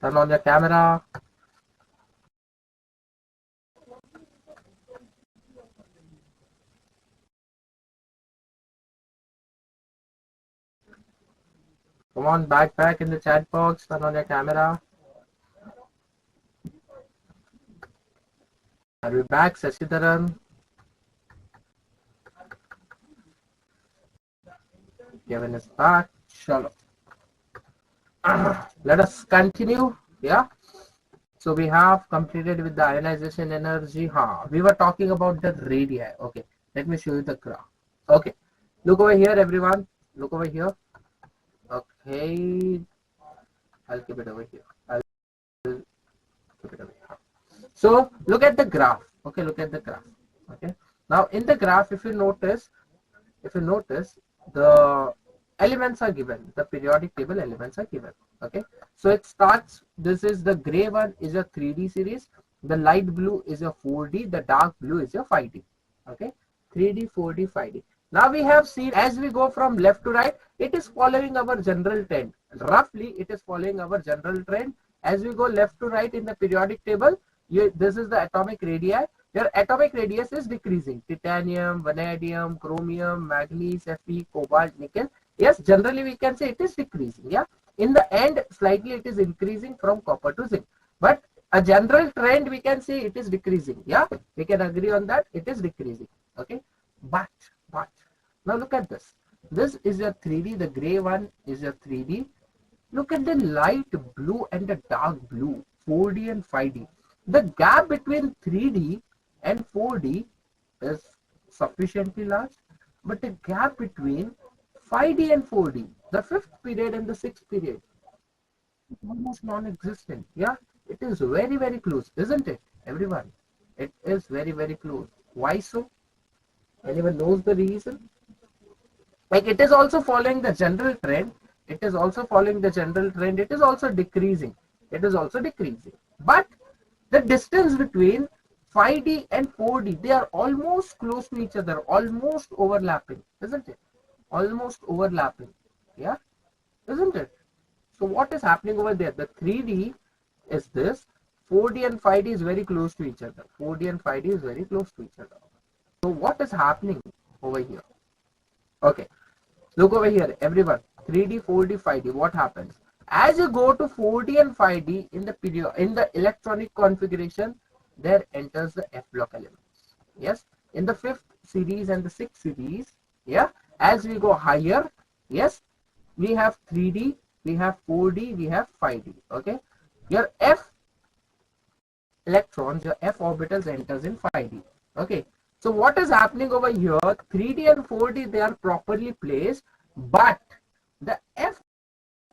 Turn on your camera. Come on, back in the chat box. Turn on your camera. Are we back, Sashidharan? Kevin is back. Shalom. Let us continue. Yeah. So we have completed with the ionization energy. We were talking about the radii. Okay. Let me show you the graph. Okay. Look over here, everyone. Look over here. Okay. I'll keep it over here. I'll keep it over here. So look at the graph. Okay, look at the graph. Okay. Now in the graph, if you notice, the elements are given. The periodic table elements are given. Okay. So it starts. This is the gray one is a 3D series. The light blue is a 4D. The dark blue is a 5D. Okay. 3D, 4D, 5D. Now we have seen as we go from left to right, it is following our general trend. Roughly, it is following our general trend. As we go left to right in the periodic table, this is the atomic radii. Your atomic radius is decreasing. Titanium, vanadium, chromium, manganese, Fe, cobalt, nickel. Yes, generally we can say it is decreasing. Yeah. In the end, slightly it is increasing from copper to zinc. But a general trend we can say it is decreasing. Yeah, we can agree on that. It is decreasing. Okay. But now look at this. This is your 3D. The gray one is your 3D. Look at the light blue and the dark blue, 4D and 5D. The gap between 3D and 4D is sufficiently large, but the gap between 5D and 4D, the fifth period and the sixth period, is almost non-existent. Yeah, it is very, very close, isn't it, everyone? It is very, very close. Why so? Anyone knows the reason? Like it is also following the general trend. It is also following the general trend. It is also decreasing. It is also decreasing. But the distance between 5D and 4D, they are almost close to each other, almost overlapping, isn't it? Almost overlapping. Yeah, isn't it? So what is happening over there? The 3D is this. 4D and 5D is very close to each other. 4D and 5D is very close to each other. So what is happening over here? Okay, look over here, everyone. 3D, 4D, 5D. What happens? As you go to 4D and 5D in the period, in the electronic configuration, there enters the F block elements. Yes, in the fifth series and the sixth series. Yeah, as we go higher, yes, we have 3D, we have 4D, we have 5D. Okay, your F electrons, your F orbitals enters in 5D. Okay, so what is happening over here? 3D and 4D, they are properly placed, but the F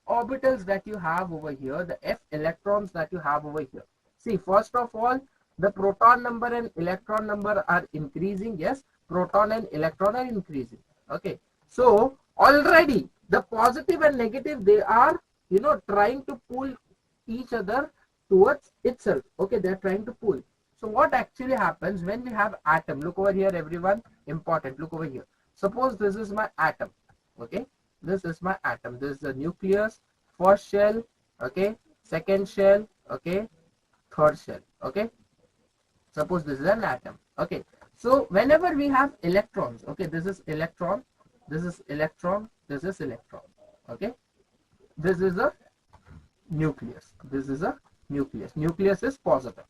orbitals that you have over here, the F electrons that you have over here. See, first of all, the proton number and electron number are increasing. Yes, proton and electron are increasing. Okay, so already the positive and negative, they are, trying to pull each other towards itself. Okay, they are trying to pull. So what actually happens when we have atom? Look over here, everyone. Important. Look over here. Suppose this is my atom. Okay, this is my atom. This is the nucleus, first shell. Okay, second shell. Okay, third shell. Okay, suppose this is an atom. Okay, so whenever we have electrons, okay, this is electron, this is electron, this is electron. Okay, this is a nucleus. This is a nucleus. Nucleus is positive.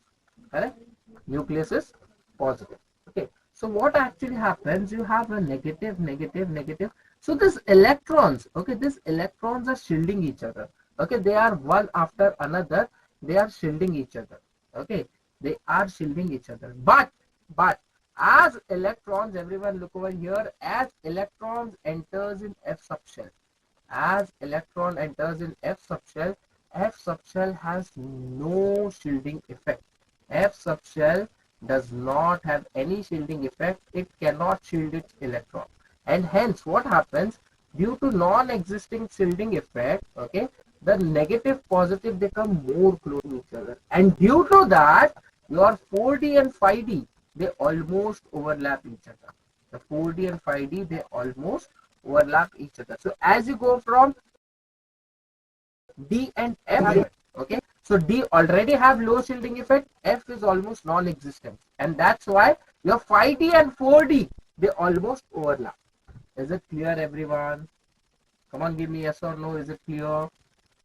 Correct? Nucleus is positive. Okay, so what actually happens? You have a negative, negative, negative. So this electrons, okay, these electrons are shielding each other. Okay, they are one after another. They are shielding each other. Okay, they are shielding each other. But as electrons, everyone look over here. As electrons enters in F subshell, as electron enters in F subshell has no shielding effect. F subshell does not have any shielding effect. It cannot shield its electron. And hence what happens, due to non-existing shielding effect, okay, the negative positive, they come more close to each other, and due to that your 4D and 5D, they almost overlap each other. The 4D and 5D, they almost overlap each other. So as you go from D and F, okay, so D already have low shielding effect, F is almost non-existent, and that's why your 5D and 4D, they almost overlap. Is it clear, everyone? Come on, give me yes or no. Is it clear?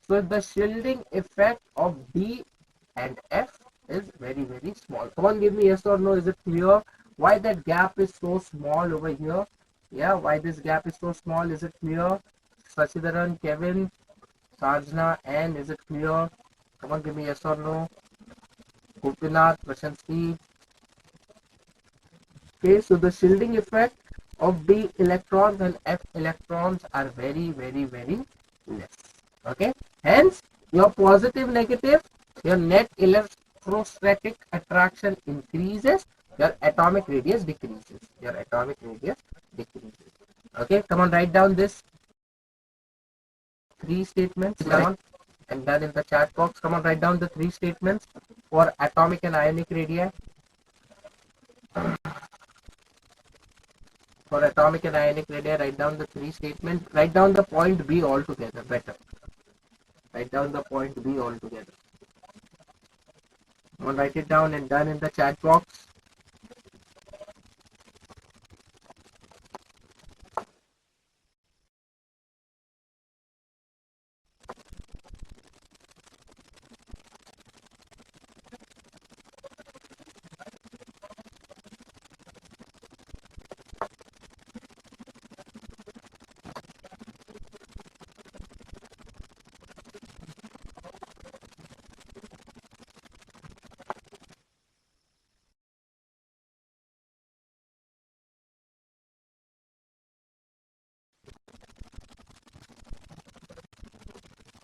So the shielding effect of D and F is very, very small. Come on, give me yes or no. Is it clear? Why that gap is so small over here? Yeah, why this gap is so small? Is it clear? Sachidharan, Kevin, Sarjana, and is it clear? Come on, give me yes or no. Gopinath, Prashanti. Okay, so the shielding effect of D electrons and F electrons are very, very, very less. Okay, hence Your positive negative, your net electrostatic attraction increases, your atomic radius decreases. Your atomic radius decreases. Okay, come on, write down this three statements. Come on, and done in the chat box. Come on, write down the three statements for atomic and ionic radii. For atomic and ionic radii, write down the three statements. Write down the point B altogether. Better. Write down the point B altogether. Come on, write it down and done in the chat box.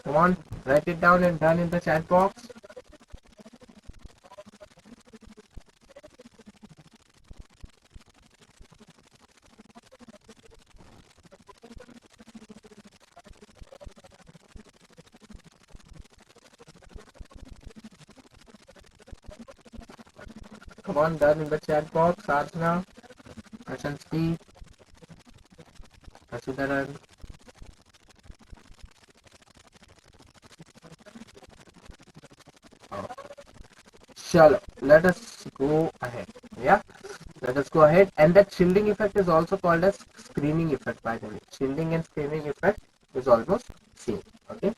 Come on, write it down and done in the chat box. Come on, done in the chat box. Sadhana, Prashanti, Prasudaran. Sure, let us go ahead. Yeah, let us go ahead. And that shielding effect is also called as screening effect, by the way. Shielding and screening effect is almost same. Okay,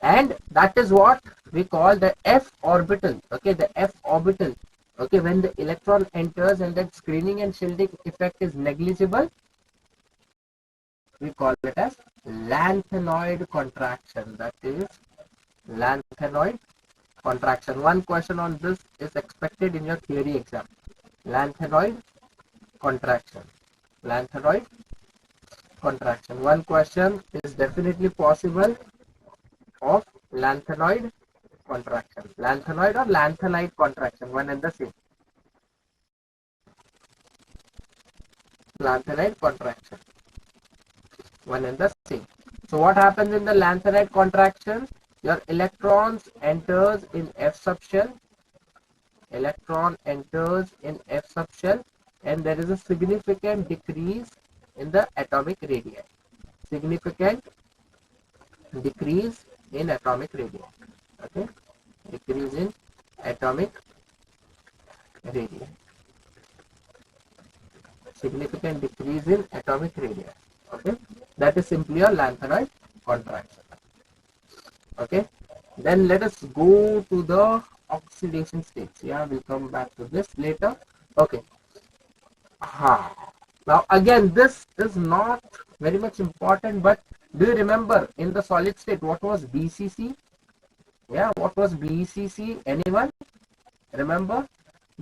and that is what we call the f orbital. Okay, the f orbital. Okay, when the electron enters and that screening and shielding effect is negligible, we call it as lanthanoid contraction. That is lanthanoid contraction. One question on this is expected in your theory exam. Lanthanoid contraction. Lanthanoid contraction. One question is definitely possible of lanthanoid contraction. Lanthanoid or lanthanide contraction, one and the same. Lanthanide contraction, one and the same. So what happens in the lanthanide contraction? Your electrons enters in F subshell. Electron enters in F subshell, and there is a significant decrease in the atomic radii. Significant decrease in atomic radii. Okay, decrease in atomic radii. Significant decrease in atomic radii. Okay, that is simply a lanthanide contraction. Okay, then let us go to the oxidation states. Yeah, we'll come back to this later. Okay. Now again, this is not very much important, but do you remember in the solid state what was BCC? Yeah, what was BCC? Anyone remember?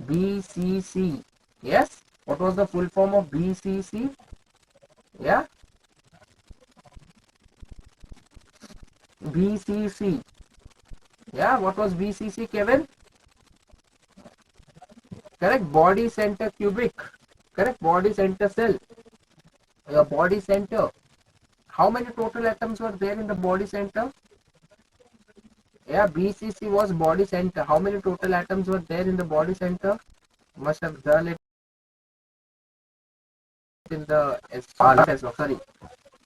BCC. Yes. What was the full form of BCC? Yeah. BCC. Yeah, what was BCC, Kevin? Correct. Body center cubic. Correct. Body center cell. Your body center. How many total atoms were there in the body center? Yeah, BCC was body center. How many total atoms were there in the body center? Must have done it in the sorry,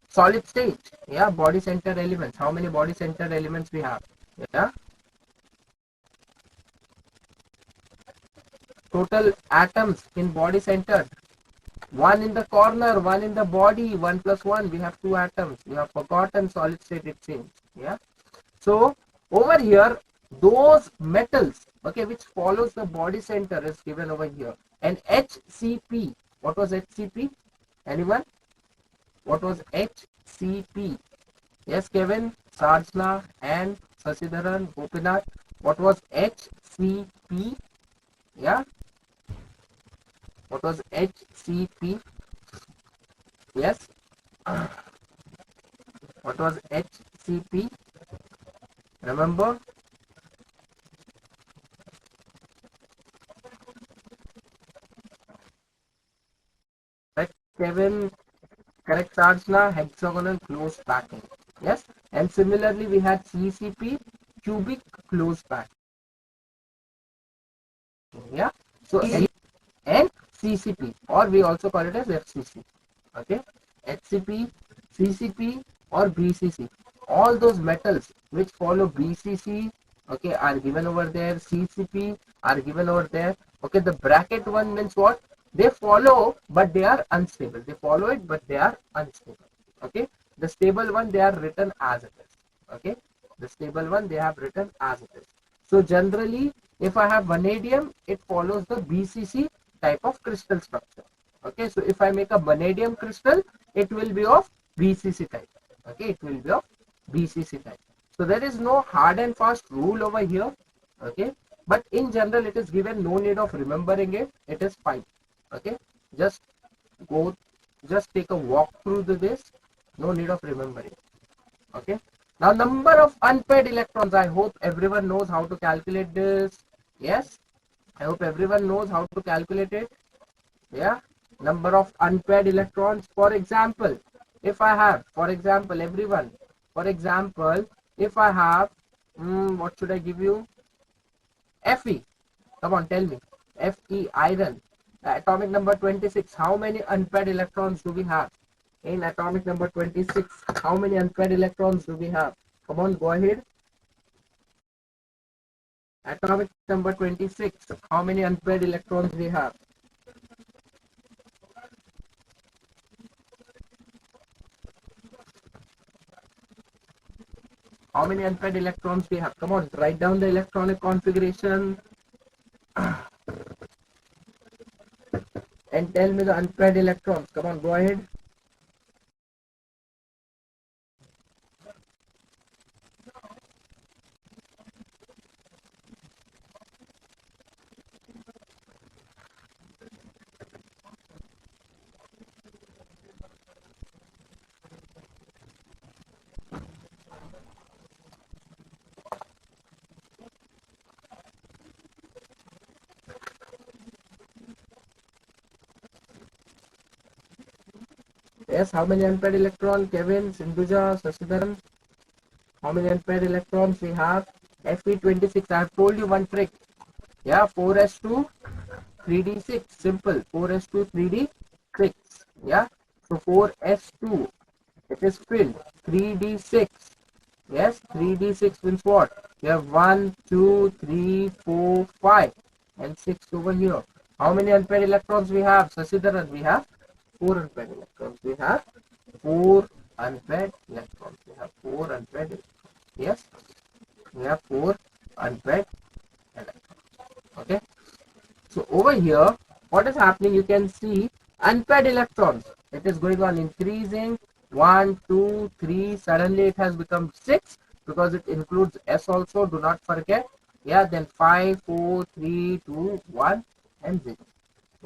solid state. Yeah, body center elements. How many body center elements we have? Yeah, total atoms in body center. One in the corner, one in the body. 1 plus 1. We have 2 atoms. We have forgotten solid state, it seems. Yeah. So over here, those metals, okay, which follows the body center is given over here. And HCP. What was HCP? Anyone? What was HCP? Yes, Kevin, Sarjna, and Sasidharan, Gopinath. What was HCP? Yeah. What was HCP? Yes. What was HCP? Remember? Right, Kevin? Correct charge na hexagonal closed packing. Yes, and similarly we had CCP, cubic closed packing. Yeah, so and CCP, or we also call it as FCC. Okay, HCP, CCP, or BCC. All those metals which follow BCC, okay, are given over there. CCP are given over there. Okay, the bracket one means what? They follow, but they are unstable. They follow it, but they are unstable. Okay, the stable one they are written as it is. Okay, the stable one they have written as it is. So generally, if I have vanadium, it follows the BCC type of crystal structure. Okay, so if I make a vanadium crystal, it will be of BCC type. Okay, it will be of BCC type. So there is no hard and fast rule over here. Okay, but in general, it is given. No need of remembering it. It is fine. Okay, just go, just take a walk through this. No need of remembering. Okay, now number of unpaired electrons. I hope everyone knows how to calculate this. Yes, I hope everyone knows how to calculate it. Yeah, number of unpaired electrons. For example, if I have, for example, everyone, for example, if I have, what should I give you? Fe. Come on, tell me. Fe, iron. Atomic number 26. How many unpaired electrons do we have? In atomic number 26, how many unpaired electrons do we have? Come on, go ahead. Atomic number 26, how many unpaired electrons we have? How many unpaired electrons we have? Come on, write down the electronic configuration and tell me the unpaired electrons. Come on, go ahead. Yes, how many unpaired electrons? Kevin, Sindhuja, Sasidaran. How many unpaired electrons we have? Fe26. I have told you one trick. Yeah, 4s2 3d6. Simple. 4s2 3d6. Yeah. So 4s2. It is filled. 3d6. Yes, 3d6 means what? We have 1, 2, 3, 4, 5 and 6 over here. How many unpaired electrons we have? Sasidaran, we have 4 unpaired electrons. We have 4 unpaired electrons. We have 4 unpaired electrons. Yes, we have 4 unpaired electrons. Okay. So over here, what is happening? You can see unpaired electrons. It is going on increasing. 1, 2, 3. Suddenly it has become 6 because it includes S also. Do not forget. Yeah. Then 5, 4, 3, 2, 1, and 0.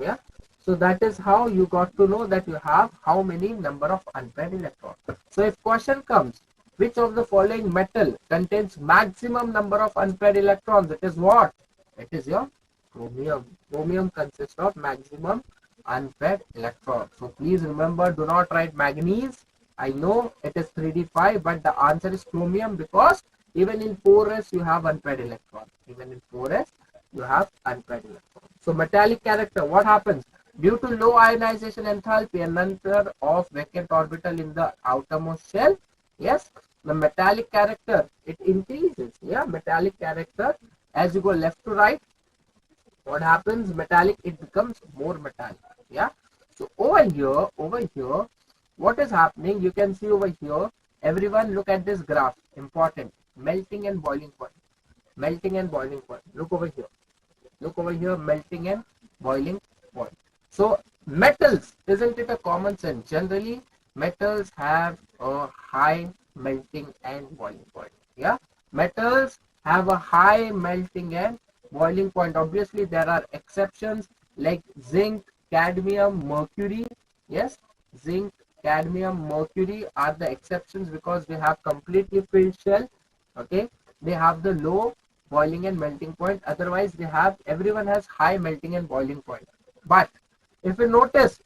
Yeah. So that is how you got to know that you have how many number of unpaired electrons. So if question comes, which of the following metal contains maximum number of unpaired electrons? It is what? It is your chromium. Chromium consists of maximum unpaired electrons. So please remember, do not write manganese. I know it is 3d5, but the answer is chromium because even in 4s you have unpaired electrons. Even in 4s you have unpaired electrons. So metallic character, what happens? Due to low ionization enthalpy and number of vacant orbital in the outermost shell, yes, the metallic character, it increases. Yeah, metallic character, as you go left to right, what happens? Metallic, it becomes more metallic. Yeah. So over here, what is happening? You can see over here. Everyone, look at this graph. Important. Melting and boiling point. Melting and boiling point. Look over here. Look over here. Melting and boiling point. So metals, isn't it a common sense? Generally, metals have a high melting and boiling point. Yeah. Metals have a high melting and boiling point. Obviously, there are exceptions like zinc, cadmium, mercury. Yes, zinc, cadmium, mercury are the exceptions because they have completely filled shell. Okay, they have the low boiling and melting point. Otherwise, everyone has high melting and boiling point. But if you notice,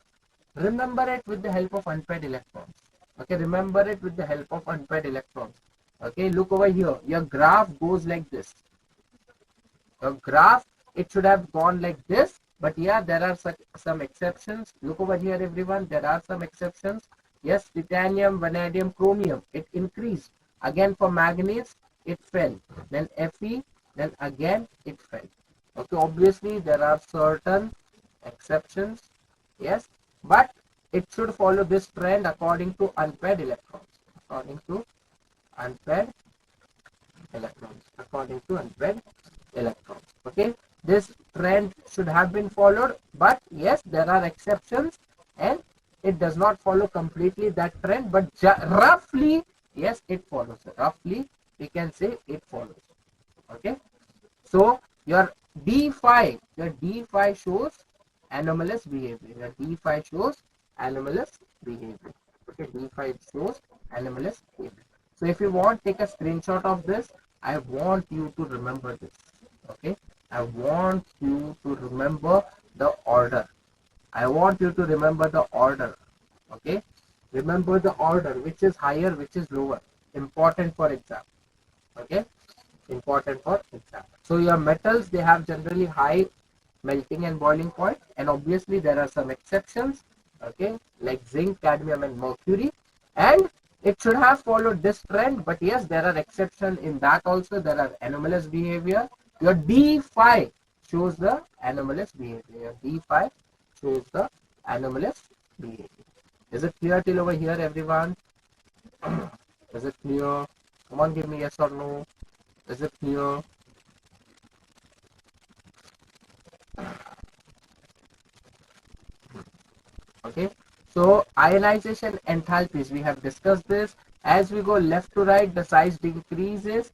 remember it with the help of unpaired electrons. Okay, remember it with the help of unpaired electrons. Okay, look over here. Your graph goes like this. Your graph, it should have gone like this. But yeah, there are some exceptions. Look over here, everyone. There are some exceptions. Yes, titanium, vanadium, chromium, it increased. Again, for manganese, it fell. Then Fe, then again it fell. Okay, obviously there are certain exceptions. Yes, but it should follow this trend according to unpaired electrons. According to unpaired electrons. Okay, this trend should have been followed, but yes, there are exceptions, and it does not follow completely that trend, but roughly, yes, it follows. Roughly, we can say it follows. Okay, so your D5 shows anomalous behavior. Your D5 shows anomalous behavior. Okay, D5 shows anomalous behavior. So if you want, take a screenshot of this. I want you to remember this. Okay, I want you to remember the order. I want you to remember the order. Okay, remember the order, which is higher, which is lower. Important for exam. Okay, important for exam. So your metals, they have generally high melting and boiling point, and obviously there are some exceptions. Okay, like zinc, cadmium, and mercury, and it should have followed this trend, but yes, there are exceptions in that also. There are anomalous behavior. Your D5 shows the anomalous behavior. Your D5 shows the anomalous behavior. Is it clear till over here, everyone? Is it clear? Come on, give me yes or no. Is it clear? Okay, so ionization enthalpies, we have discussed this. As we go left to right, the size decreases,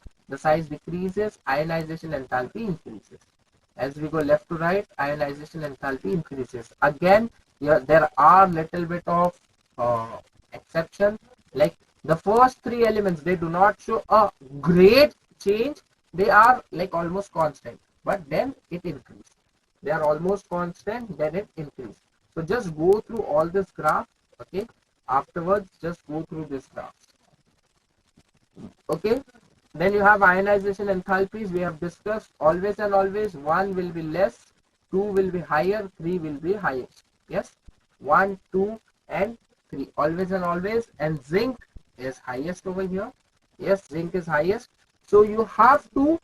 ionization enthalpy increases. As we go left to right, ionization enthalpy increases. Again, there are little bit of exception, like the first three elements, they do not show a great change. They are like almost constant, but then it increases. They are almost constant, then it increases. So just go through all this graph. Okay, afterwards just go through this graph. Okay, then you have ionization enthalpies. We have discussed always and always. 1 will be less, 2 will be higher, 3 will be highest. Yes, 1, 2 and 3, always and always. And zinc is highest over here. Yes, zinc is highest. So you have to,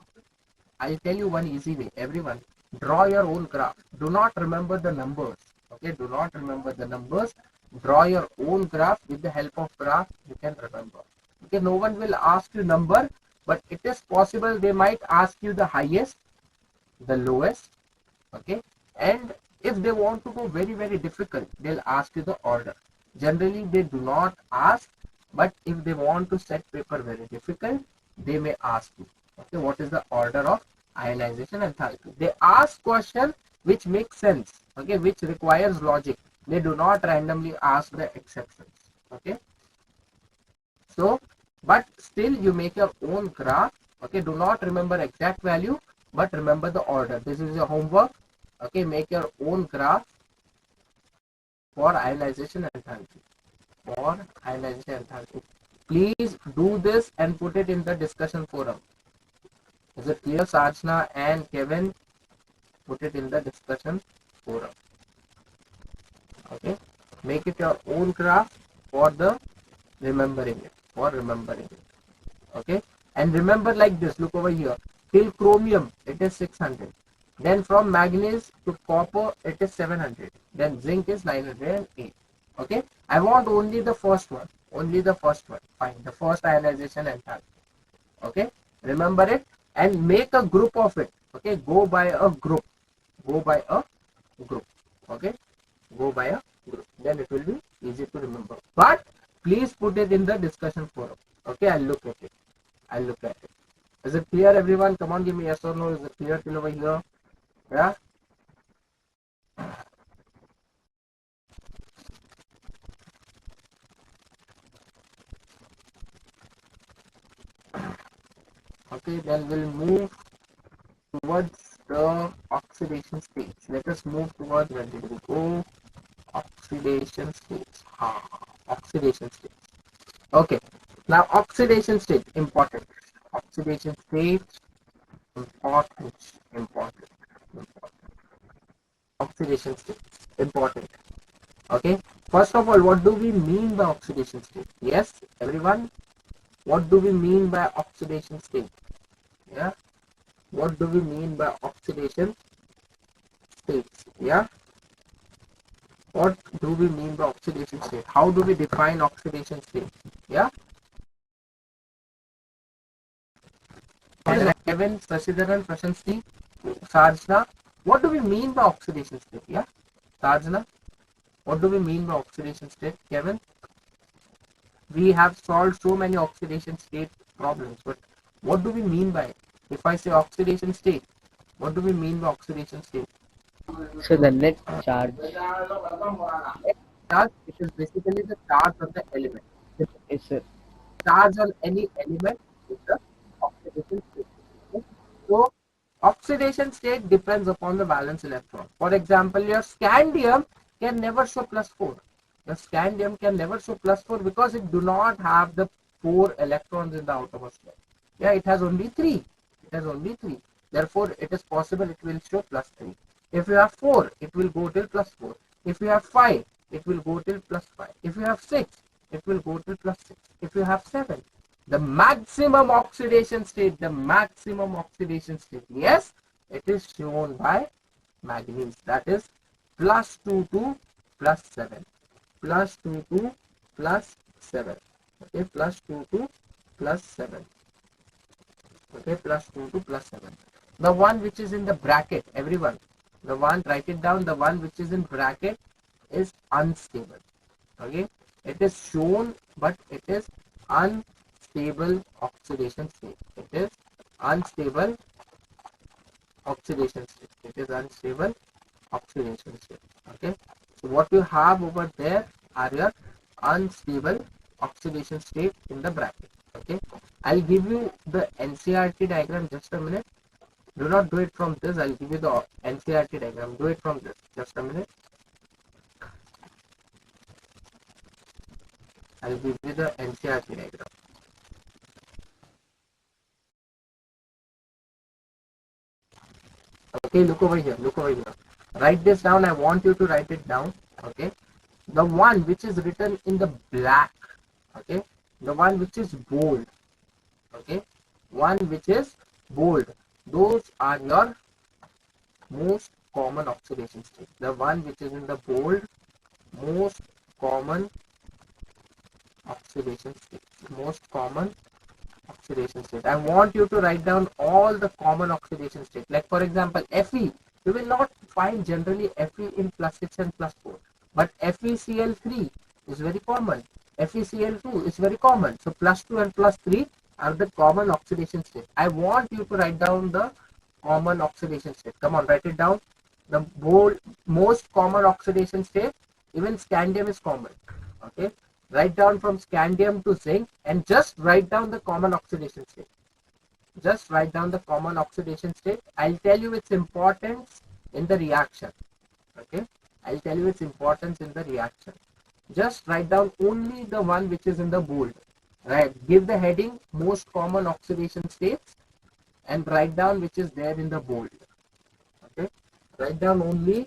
I'll tell you one easy way, everyone. Draw your own graph. Do not remember the numbers. Okay, do not remember the numbers. Draw your own graph. With the help of graph, you can remember. Okay, no one will ask you number, but it is possible they might ask you the highest, the lowest. Okay, and if they want to go very, very difficult, they'll ask you the order. Generally, they do not ask, but if they want to set paper very difficult, they may ask you. Okay, what is the order of ionization enthalpy? They ask question which makes sense. Okay, which requires logic. They do not randomly ask the exceptions. Okay, so but still you make your own graph. Okay, do not remember exact value, but remember the order. This is your homework. Okay, make your own graph for ionization enthalpy. For ionization enthalpy. Please do this and put it in the discussion forum. Is it clear, Sarchna and Kevin? Put it in the discussion forum. Okay, make it your own graph for the remembering it. For remembering it. Okay, and remember like this. Look over here. Till chromium, it is 600. Then from manganese to copper, it is 700. Then zinc is 908. Okay, I want only the first one. Only the first one. Fine. The first ionization enthalpy. Okay, remember it and make a group of it. Okay, go by a group. Go by a group. Okay, go by a group. Then it will be easy to remember. But please put it in the discussion forum. Okay, I'll look at it. I'll look at it. Is it clear, everyone? Come on, give me yes or no. Is it clear till over here? Yeah. Okay, then we'll move towards the oxidation states. Let us move towards, where did we go? Oxidation states. Oxidation states. Okay, now oxidation state, important. Oxidation state, important, important, important. Oxidation state, important. Okay, first of all, what do we mean by oxidation state? Yes, everyone, what do we mean by oxidation state? Yeah, what do we mean by oxidation states? Yeah, what do we mean by oxidation state? How do we define oxidation state? Yeah, Kevin, Sasidaran, Prashanti, Sarjna, what do we mean by oxidation state? Yeah, Sarjna, what do we mean by oxidation state? Kevin, we have solved so many oxidation state problems, but what do we mean by it? If I say oxidation state, what do we mean by oxidation state? So the net charge Charge, it is basically the charge of the element. The is charge on any element is the oxidation state. Okay? So oxidation state depends upon the valence electron. For example, your scandium can never show +4. The scandium can never show +4 because it do not have the 4 electrons in the outermost layer. Yeah, it has only 3. It has only 3. Therefore, it is possible it will show +3. If you have 4, it will go till +4. If you have 5, it will go till +5. If you have 6, it will go till +6. If you have 7, the maximum oxidation state, yes, it is shown by manganese. That is +2 to +7. +2 to +7. Okay, +2 to +7. Okay, +2 to +7. The one which is in the bracket, everyone, the one, write it down, the one which is in bracket is unstable. Okay, it is shown, but it is unstable oxidation state. It is unstable oxidation state. It is unstable oxidation state. Okay, so what you have over there are your unstable oxidation state in the bracket. Okay, I'll give you the NCRT diagram, just a minute. Do not do it from this. I'll give you the NCRT diagram. Do it from this. Just a minute. I'll give you the NCRT diagram. Okay, look over here. Look over here. Write this down. I want you to write it down. Okay. The one which is written in the black. Okay. The one which is bold. Okay. One which is bold. Those are your most common oxidation state. The one which is in the bold, most common oxidation state. Most common oxidation state. I want you to write down all the common oxidation state. Like for example, Fe. You will not find generally Fe in +6 and +4. But FeCl3 is very common. FeCl2 is very common. So +2 and +3 are the common oxidation state. I want you to write down the common oxidation state. Come on, write it down. The most common oxidation state, even scandium is common. Okay, write down from scandium to zinc and just write down the common oxidation state. Just write down the common oxidation state. I'll tell you its importance in the reaction. Okay, I'll tell you its importance in the reaction. Just write down only the one which is in the bold. Right, give the heading most common oxidation states and write down which is there in the bold. Okay, write down only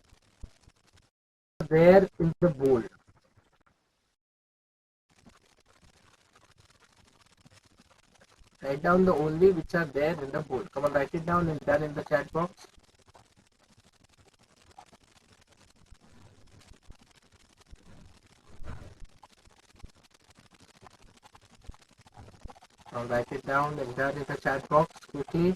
there in the bold. Write down the only which are there in the bold. Come on, write it down and done in the chat box. Now write it down and done in the chat box quickly.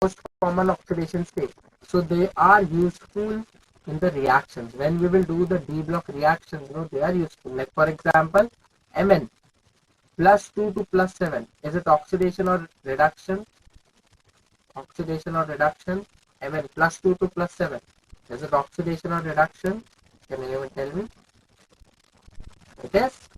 Most common oxidation state. So they are useful in the reactions. When we will do the dBlock reactions, they are useful. Like for example, Mn +2 to +7. Is it oxidation or reduction? Oxidation or reduction? Mn +2 to +7. Is it oxidation or reduction? Can anyone tell me? It is.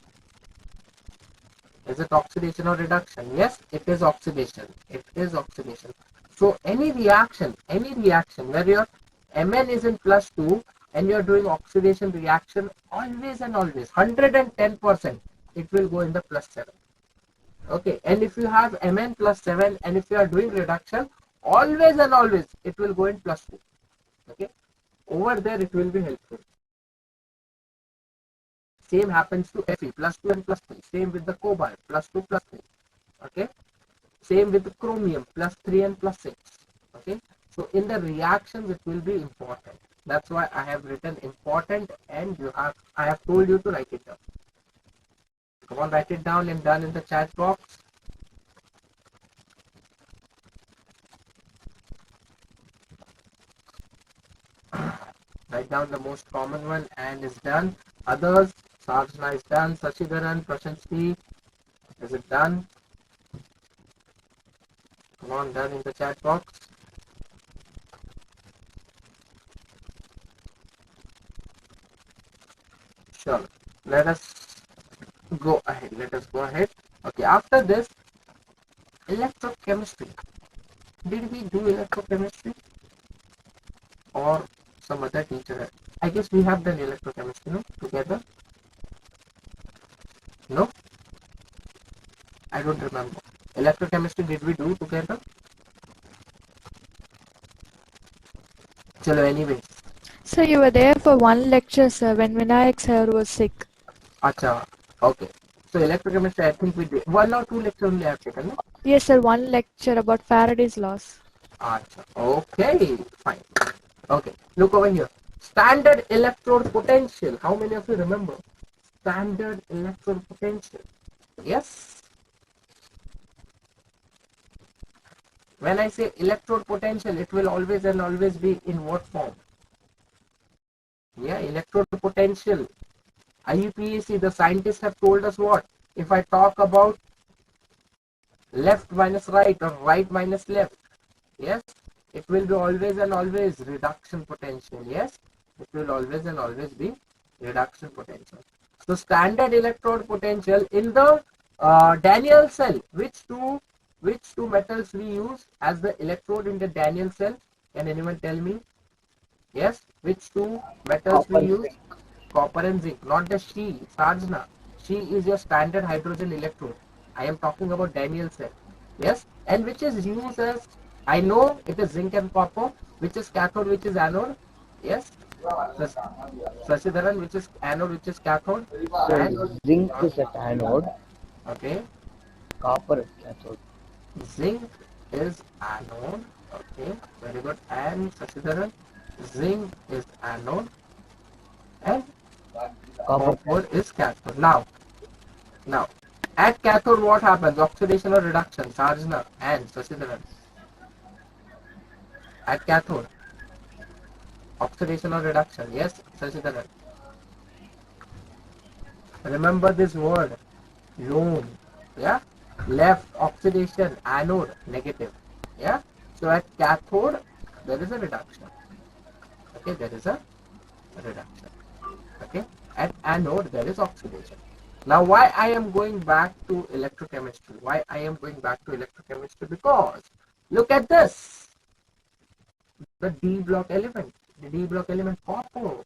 Is it oxidation or reduction? Yes, it is oxidation. It is oxidation. So any reaction where your Mn is in +2 and you're doing oxidation reaction, always and always, 110%, it will go in the +7. Okay, and if you have Mn +7 and if you are doing reduction, always and always, it will go in +2. Okay, over there it will be helpful. Same happens to Fe, +2 and +3. Same with the cobalt, +2, +3. Okay. Same with the chromium, +3 and +6. Okay. So in the reactions, it will be important. That's why I have written important, and I have told you to write it down. Come on, write it down and done in the chat box. Write down the most common one and is done. Others, Sarjana is done. Sashidaran, Prashanti, is it done? Come on, done in the chat box. Sure. Let us go ahead. Okay, after this, electrochemistry. Did we do electrochemistry or some other teacher? I guess we have done electrochemistry, no? Together? No? I don't remember. Electrochemistry did we do together? Chalo, anyways. So you were there for one lecture, sir, when Vinayak sir was sick. Acha, okay. So electrochemistry, I think we did 1 or 2 lectures only I have taken, no? Yes, sir, one lecture about Faraday's laws. Acha, okay, fine. Okay, look over here. Standard electrode potential. How many of you remember? Standard electrode potential. Yes. When I say electrode potential, it will always and always be in what form? Yeah, electrode potential. IUPAC, the scientists have told us what? If I talk about left minus right or right minus left, yes, it will be always and always reduction potential. Yes, it will always and always be reduction potential. So standard electrode potential in the Daniel cell, which two metals we use as the electrode in the Daniel cell? Can anyone tell me? Yes, which two metals we use? Copper and zinc, not the She, Sarjana. She is your standard hydrogen electrode. I am talking about Daniel cell. Yes, and which is used as, I know it is zinc and copper, which is cathode, which is anode. Yes, Sasidaran, which is anode, which is cathode. And So zinc is at anode, okay, copper is cathode. zinc is anode. Okay, very good. And Sasidaran, zinc is anode and Copper copper is cathode. Now, at cathode, what happens? Oxidation or reduction? Sarjana and Sasidaran. At cathode, oxidation or reduction? Yes, Sasidaran. Remember this word, lone. Yeah, left oxidation, anode negative. Yeah, so at cathode there is a reduction. Okay, there is a reduction. Okay, at anode there is oxidation. Now, why I am going back to electrochemistry? Because look at this. The dBlock element. The dBlock element copper.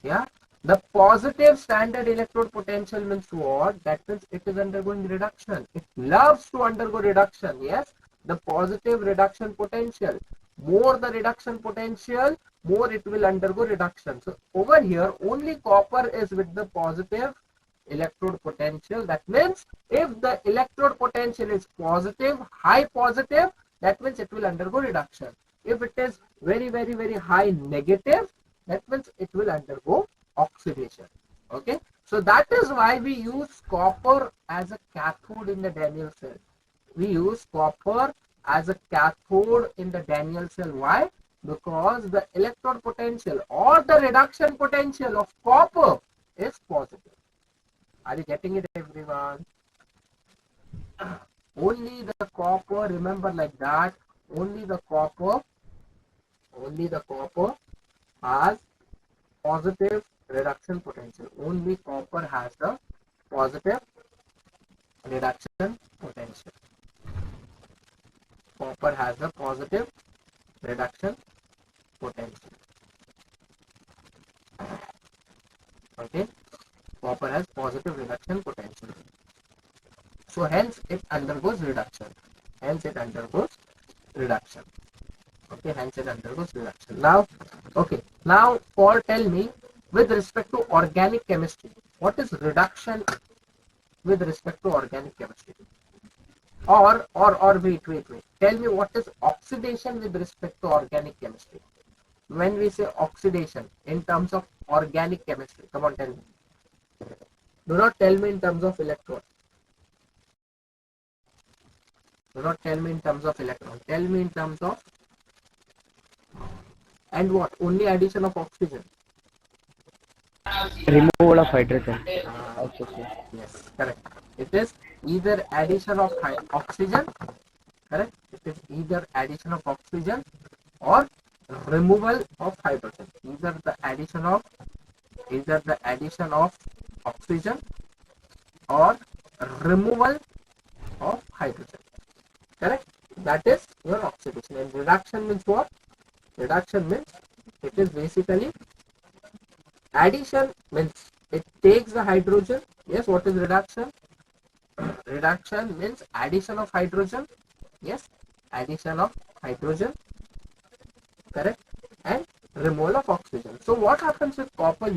Yeah. The positive standard electrode potential means what? That means it is undergoing reduction. It loves to undergo reduction. Yes. The positive reduction potential. More the reduction potential, more it will undergo reduction. So over here, only copper is with the positive electrode potential. That means if the electrode potential is positive, high positive, that means it will undergo reduction. If it is very, very, very high negative, that means it will undergo oxidation. Okay, so that is why we use copper as a cathode in the Daniel cell. We use copper as a cathode in the Daniel cell. Why? Because the electrode potential or the reduction potential of copper is positive. Are you getting it, everyone? Only the copper, remember like that, only the copper has positive reduction potential. Only copper has the positive reduction potential. Copper has the positive reduction potential. Okay, copper has positive reduction potential. So hence it undergoes reduction. Hence it undergoes reduction. Okay, hence it undergoes reduction. Now, okay, now Paul, tell me with respect to organic chemistry, what is reduction with respect to organic chemistry? Or wait. Tell me what is oxidation with respect to organic chemistry? When we say oxidation in terms of organic chemistry, come on, tell me. Do not tell me in terms of electron. Do not tell me in terms of electron. Tell me in terms of, and what? Only addition of oxygen. Removal of hydrogen. Ah, Oxygen. yes, correct. It is either addition of oxygen, correct? It is either addition of oxygen or removal of hydrogen. Either the addition of oxygen or removal of hydrogen. Correct? That is your oxidation. And reduction means what? Reduction means it is basically addition, means it takes the hydrogen. Yes, what is reduction? Reduction means addition of hydrogen. Yes, addition of hydrogen. Correct? And removal of oxygen. So what happens with copper,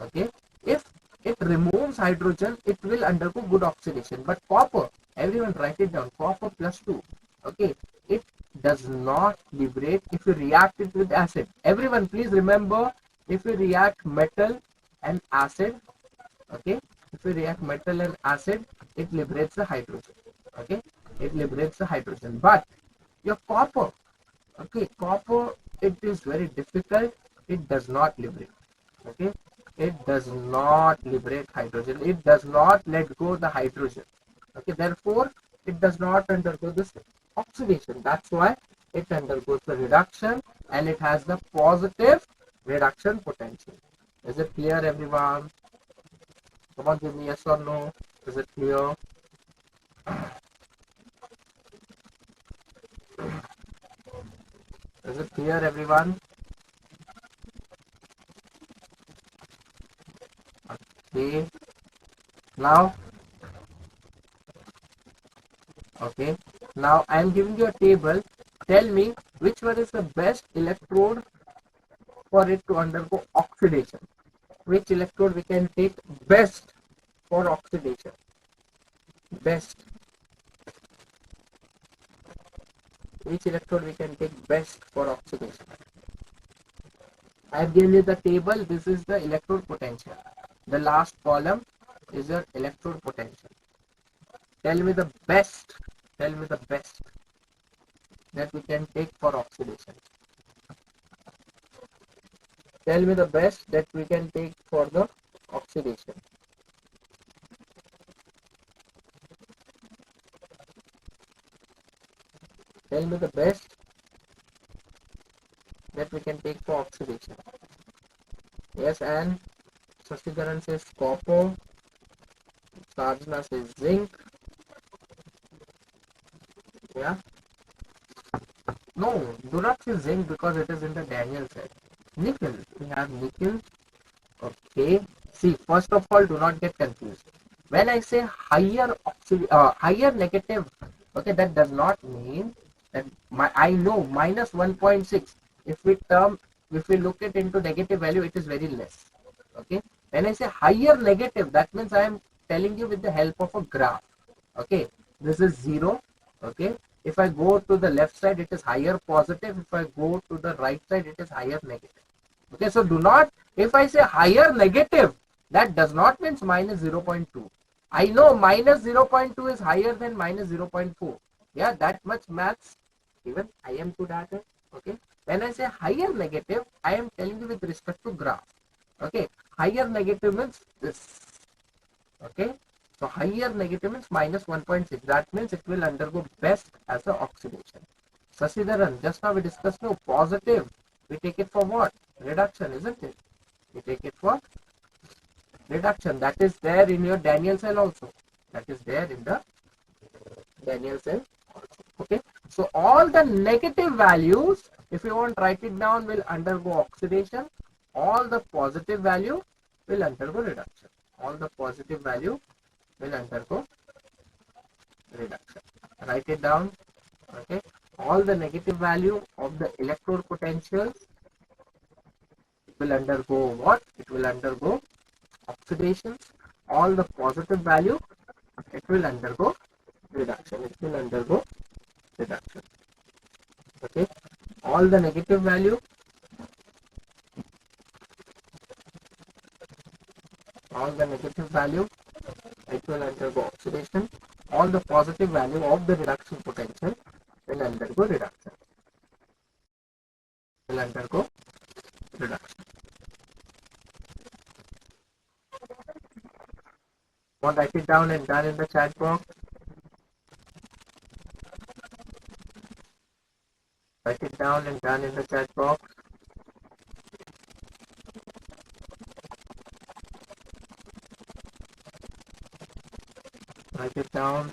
okay, if it removes hydrogen, it will undergo good oxidation. But copper, everyone write it down, copper plus 2, okay, it does not liberate if you react it with acid. Everyone please remember, if you react metal and acid, okay, if you react metal and acid, it liberates the hydrogen. Okay, it liberates the hydrogen. But your copper, okay, copper, it is very difficult, it does not liberate. Okay, it does not liberate hydrogen, it does not let go the hydrogen. Okay, therefore it does not undergo this oxidation. That's why it undergoes the reduction and it has the positive reduction potential. Is it clear, everyone? Come on, give me yes or no. Is it clear? Is it clear, everyone? Okay. Now, okay. Now I am giving you a table. Tell me which one is the best electrode for it to undergo oxidation. Which electrode we can take best for oxidation? Best. Which electrode we can take best for oxidation? I have given you the table. This is the electrode potential. The last column is your electrode potential. Tell me the best. Tell me the best that we can take for oxidation. Tell me the best that we can take for the oxidation. Tell me the best that we can take for oxidation. Yes, and Sasidaran says copper. Sarjana says zinc. Yeah. No, do not say zinc because it is in the Daniel set. Nickel. We have nickel. Okay. See, first of all, do not get confused. When I say higher negative, okay, that does not mean that I know minus 1.6. If we look it into negative value, it is very less. Okay. When I say higher negative, that means I am telling you with the help of a graph. Okay. This is 0. Okay. If I go to the left side, it is higher positive. If I go to the right side, it is higher negative. Okay, so do not, if I say higher negative, that does not mean minus 0.2. I know minus 0.2 is higher than minus 0.4. Yeah, that much maths, even I am good at it. Okay, when I say higher negative, I am telling you with respect to graph. Okay, higher negative means this. Okay, so higher negative means minus 1.6. That means it will undergo best as a oxidation. Sasidaran, just now we discussed no positive. We take it for what? Reduction, isn't it? We take it for reduction. That is there in your Daniel cell also. That is there in the Daniel cell also. Okay. So all the negative values, if you want to write it down, will undergo oxidation. All the positive value will undergo reduction. All the positive value will undergo reduction. Write it down. Okay. All the negative value of the electrode potentials will undergo what? It will undergo oxidation. All the positive value, it will undergo reduction. It will undergo reduction. Okay. All the negative value, it will undergo oxidation. All the positive value of the reduction potential will undergo reduction. Will undergo reduction. Want to write it down and done in the chat box? Write it down and done in the chat box. Write it down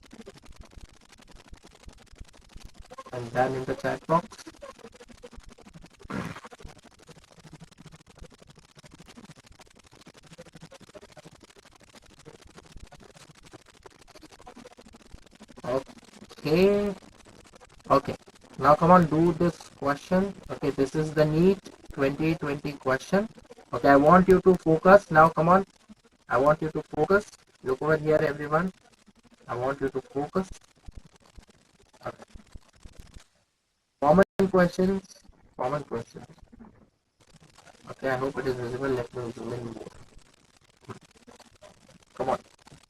and done in the chat box. Okay. Okay. Now come on, do this question. Okay, this is the NEET 2020 question. Okay, I want you to focus. Now come on. I want you to focus. Look over here, everyone. I want you to focus. Okay. Common questions. Common questions. Okay, I hope it is visible. Let me zoom in more. Come on.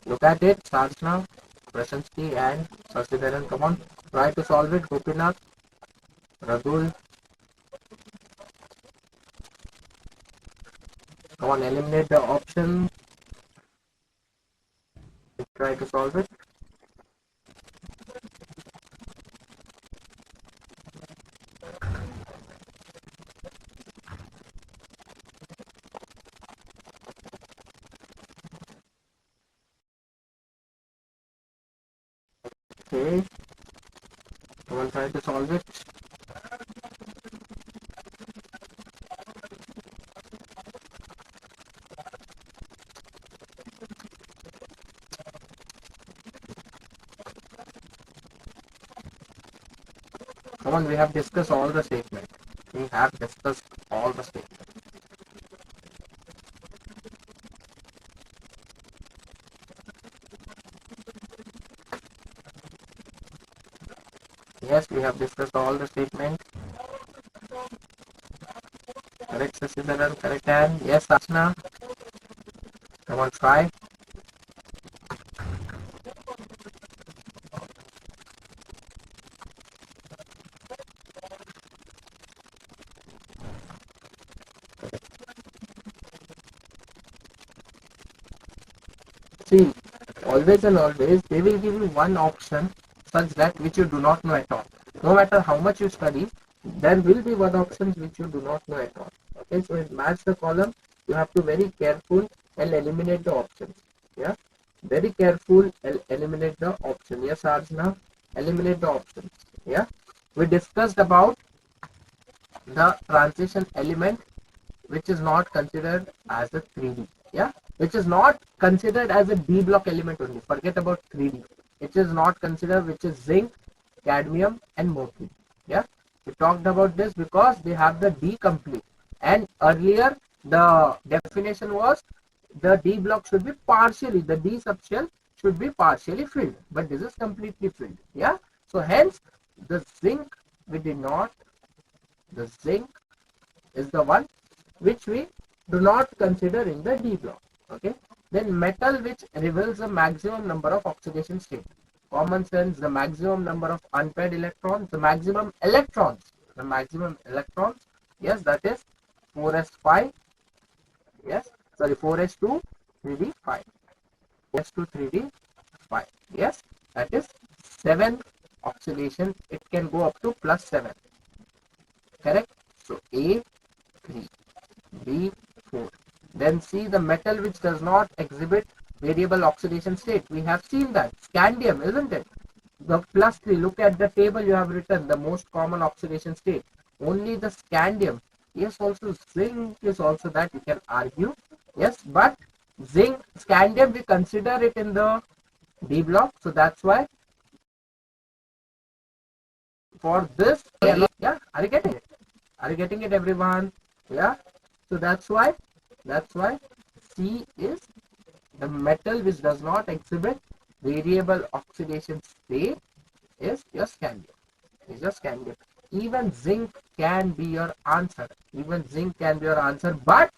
Look at it. Sarchna, Prashansky and Sasidaran. Come on. Try to solve it. Gopinath, Radul. Come on, eliminate the option. Try to solve it. Okay. Come on, try to solve it. Come on, we have discussed all the statements. We have discussed all the statements. Yes, we have discussed all the statements. Correct, Sasidaran, correct, and yes, Asna. Come on, try. See, always and always, they will give you one option such that which you do not know at all. No matter how much you study, there will be one option which you do not know at all. Okay, so in match the column, you have to very careful and eliminate the options. Yeah, very careful and eliminate the option. Yes, Arjuna, eliminate the options. Yeah, we discussed about the transition element which is not considered as a 3D. Yeah, which is not considered as a dBlock element only. Forget about 3D. It is not considered, which is zinc, cadmium, and mercury. Yeah, we talked about this because they have the D complete. And earlier the definition was the dBlock should be partially, the D subshell should be partially filled, but this is completely filled. Yeah, so hence the zinc we did not. The zinc is the one which we do not consider in the D block. Okay. Then metal which reveals the maximum number of oxidation states. Common sense, the maximum number of unpaired electrons, the maximum electrons. Yes, that is 4s5. Yes, sorry, 4s2 3d5. 4s2 3d5. Yes, that is 7 oxidation. It can go up to +7. Correct. So A Then C, the metal which does not exhibit variable oxidation state. We have seen that. Scandium, isn't it? The +3, look at the table you have written, the most common oxidation state. Only the scandium. Yes, also zinc is also that, you can argue. Yes, but zinc, scandium, we consider it in the D block. So that's why for this, yeah, are you getting it? Are you getting it, everyone? Yeah. So that's why C is the metal which does not exhibit variable oxidation state is your scandium. Is your scandium. Even zinc can be your answer. Even zinc can be your answer, but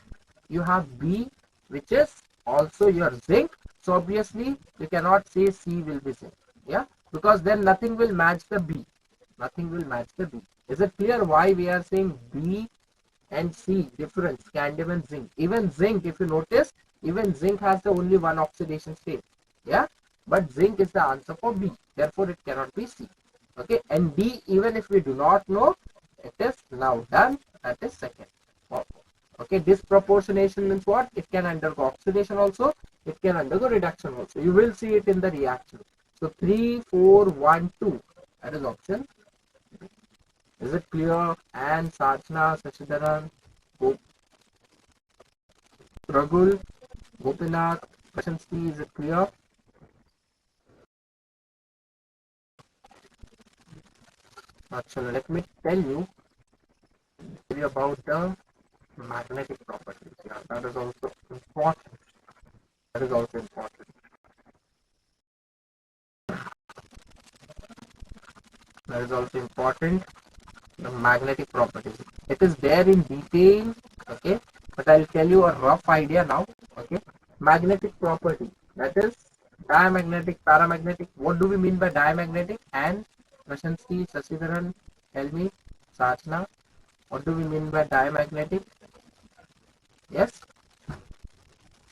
you have B, which is also your zinc. So obviously you cannot say C will be zinc. Yeah, because then nothing will match the B. Nothing will match the B. Is it clear why we are saying B and C different, scandium and zinc? Even zinc, if you notice, even zinc has the only one oxidation state. Yeah, but zinc is the answer for B. Therefore, it cannot be C. Okay, and D, even if we do not know, it is now done. That is second. Okay, disproportionation means what? It can undergo oxidation also. It can undergo reduction also. You will see it in the reaction. So 3, 4, 1, 2. That is option. Is it clear? And Sachna, Sachidharan, Ragul, Gopinath, Prashanti, is it clear? Actually, let me tell you about the magnetic properties. Yeah, that is also important. That is also important. That is also important. The magnetic properties. It is there in detail. Okay, but I'll tell you a rough idea now. Okay, magnetic property. That is diamagnetic, paramagnetic. What do we mean by diamagnetic? And Prashanti, Sasidaran, tell me, Sachna, what do we mean by diamagnetic? Yes.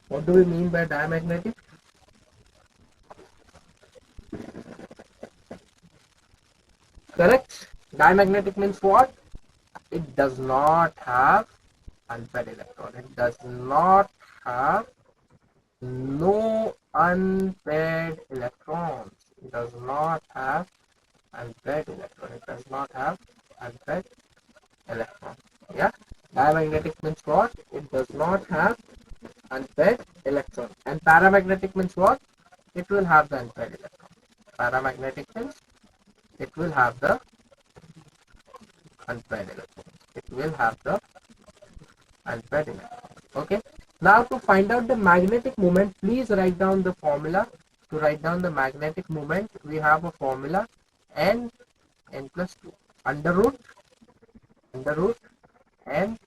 What do we mean by diamagnetic? Correct. Diamagnetic means what? It does not have unpaired electron. It does not have no unpaired electrons. It does not have unpaired electron. It does not have unpaired electron. Yeah. Diamagnetic means what? It does not have unpaired electron. And paramagnetic means what? It will have the unpaired electron. Paramagnetic means it will have the unpaired electrons. It will have the unpaired electrons. Okay. Now to find out the magnetic moment, please write down the formula. To write down the magnetic moment, we have a formula n plus 2 under root n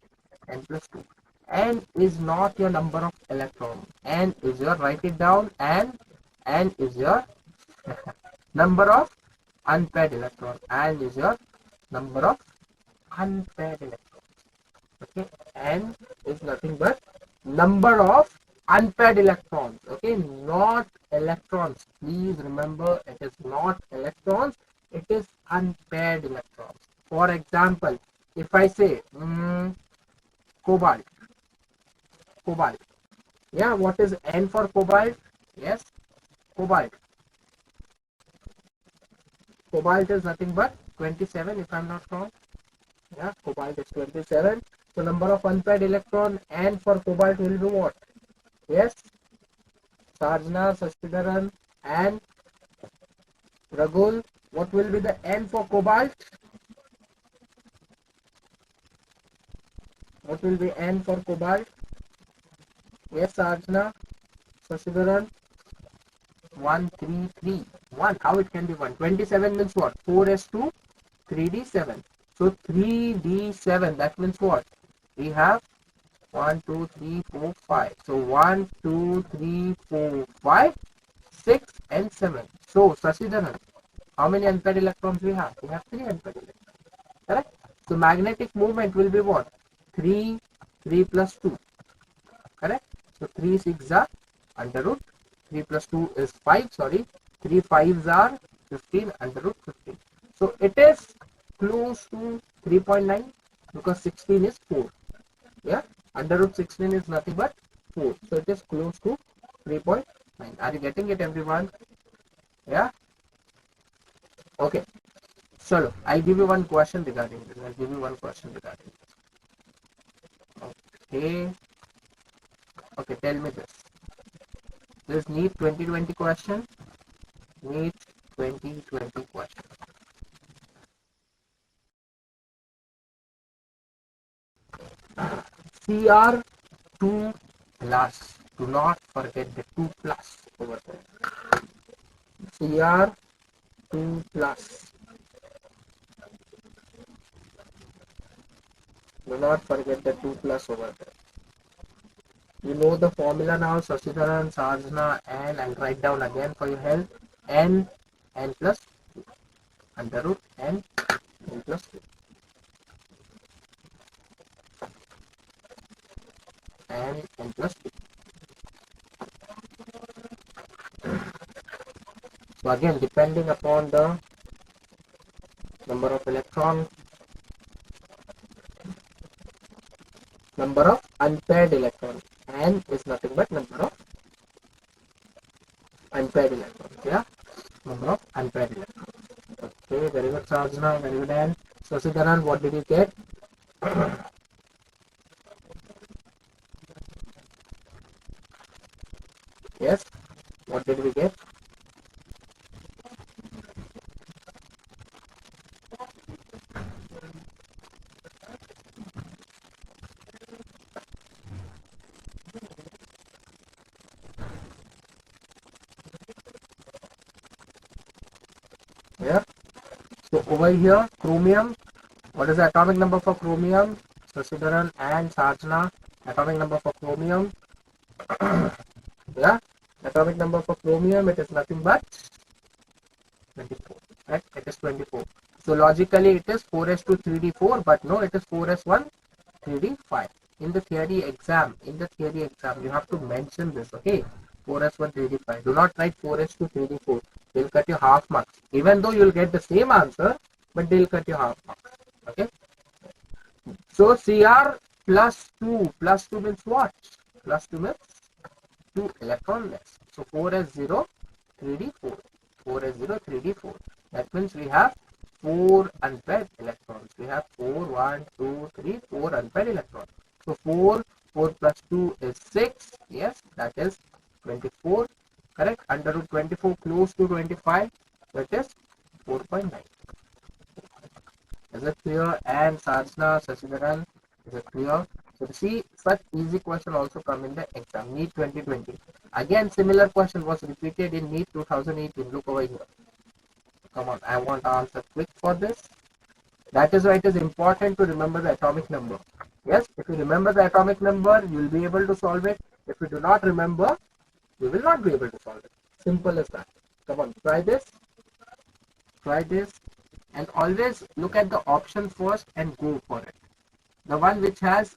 plus 2. N is not your number of electrons. N is your, write it down, and n is your number of unpaired electrons. N is your number of unpaired electrons. Okay, n is nothing but number of unpaired electrons. Okay, not electrons. Please remember, it is not electrons, it is unpaired electrons. For example, if I say cobalt. Yeah, what is N for cobalt? Yes, cobalt is nothing but 27, if I'm not wrong. Yeah, cobalt is 27. So number of unpaired electron N for cobalt will be what? Yes, Sarjana, Sastidharan and Ragul. What will be the N for cobalt? What will be N for cobalt? Yes, Sarjana, Sastidharan. 133. 1. How it can be 1? 27 means what? 4s2 3d7. So 3d7, that means what? We have 1, 2, 3, 4, 5. So 1, 2, 3, 4, 5, 6 and 7. So Sasidaran, how many unpaired electrons we have? We have 3 unpaired electrons. Correct? So magnetic movement will be what? 3 plus 2. Correct? So 3 6 are under root. 3 plus 2 is 5, sorry. 3 5s are 15, under root 15. So it is close to 3.9 because 16 is 4. Yeah, under root 16 is nothing but 4. So it is close to 3.9. Are you getting it, everyone? Yeah? Okay. So I'll give you one question regarding this. Okay. Okay, tell me this. This NEET 2020 question. NEET 2020 question. CR2 plus. Do not forget the 2 plus over there. CR2 plus. Do not forget the 2 plus over there. You know the formula now, Sasidaran, Sarjana, and I'll write down again for your help. N plus 2. Under root N plus 2. N plus 2. So again, depending upon the number of electrons, number of unpaired electrons. N is nothing but number of unpaired electrons. Yeah, number of unpaired electrons. Okay, very good, Sarjana, very good. And Sasidaran, what did you get? Yes, what did we get? Yeah. So over here, chromium. What is the atomic number for chromium? Sasidaran and Sarjana. Atomic number for chromium. Yeah. Atomic number for chromium. It is nothing but 24. Right? It is 24. So logically it is 4s2 3d4, but no, it is 4s1 3d5. In the theory exam, you have to mention this. Okay. 4s1 3d5. Do not write 4s2 3d4. They'll cut you half marks. Even though you'll get the same answer, but they'll cut you half marks. Okay. So Cr plus 2 means what? Plus 2 means 2 electron less. So 4s0 3d4. 4s0 3d4. That means we have 4 unpaired electrons. We have 4, 1, 2, 3, 4 unpaired electrons. So 4 plus 2 is 6. Yes, that is 24. Correct. Under root 24 close to 25. That is 4.9. Is it clear? And Sarjana, Sasidaran, is it clear? So see, such easy question also come in the exam. NEET 2020. Again, similar question was repeated in NEET 2018. Look over here. Come on, I want to answer quick for this. That is why it is important to remember the atomic number. Yes, if you remember the atomic number, you will be able to solve it. If you do not remember, you will not be able to solve it. Simple as that. Come on, try this. Try this. And always look at the option first and go for it. The one which has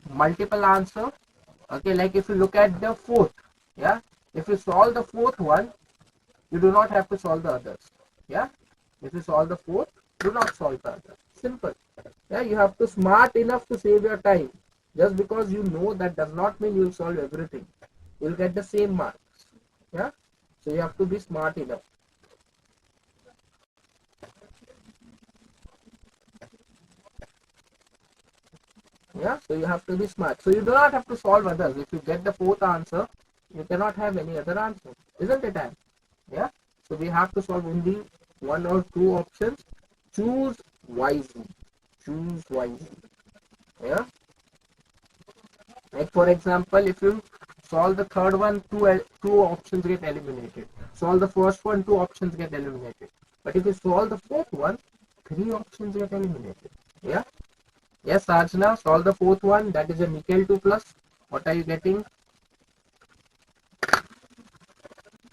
multiple answer. Okay, like if you look at the fourth. Yeah, if you solve the fourth one, you do not have to solve the others. Yeah, if you solve the fourth, do not solve the others. Simple. Yeah, you have to smart enough to save your time. Just because you know, that does not mean you will solve everything. You will get the same marks. Yeah, so you have to be smart enough. Yeah, so you have to be smart. So you do not have to solve others. If you get the fourth answer, you cannot have any other answer, isn't it, Anne? Yeah, so we have to solve only one or two options. Choose wisely. Choose wisely. Yeah, like for example, if you solve the third one, two options get eliminated. Solve the first one, two options get eliminated. But if you solve the fourth one, three options get eliminated. Yeah. Yes, Arjuna, solve the fourth one. That is a nickel 2 plus. What are you getting?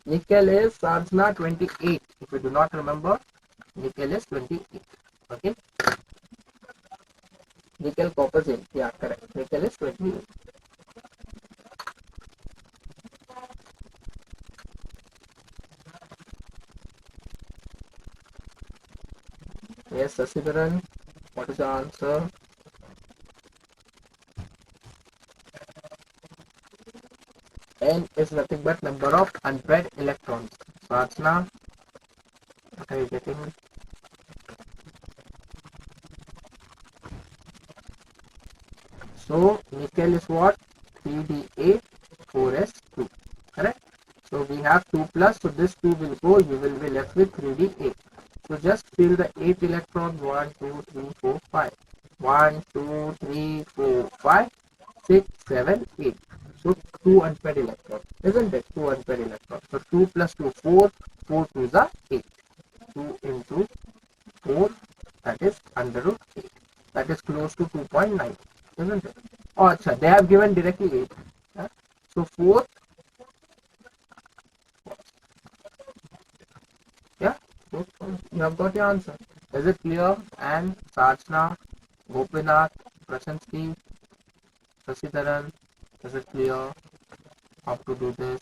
Nickel is Arjuna 28. If you do not remember, nickel is 28. Okay. Nickel copper zinc. Yeah, correct. Nickel is 28. Yes, Sasidaran. What is the answer? N is nothing but number of unpaired electrons. Rachna, what are you getting? So nickel is what? 3d8 4s2. Correct? So we have 2 plus, so this 2 will go, you will be left with 3d8. So just fill the 8 electrons, 1, 2, 3, 4, 5. 1, 2, 3, 4, 5, 6, 7, 8. So 2 unpaired electrons, isn't it? 2 unpaired electrons. So 2 plus 2, 4, 4 2s are 8. 2 into 4, that is under root 8. That is close to 2.9, isn't it? Oh, achha, they have given directly 8. Yeah? So 4, yeah, so you have got your answer. Is it clear? And Sachna, Gopinath, Prashansky, Sasidaran, is it clear how to do this?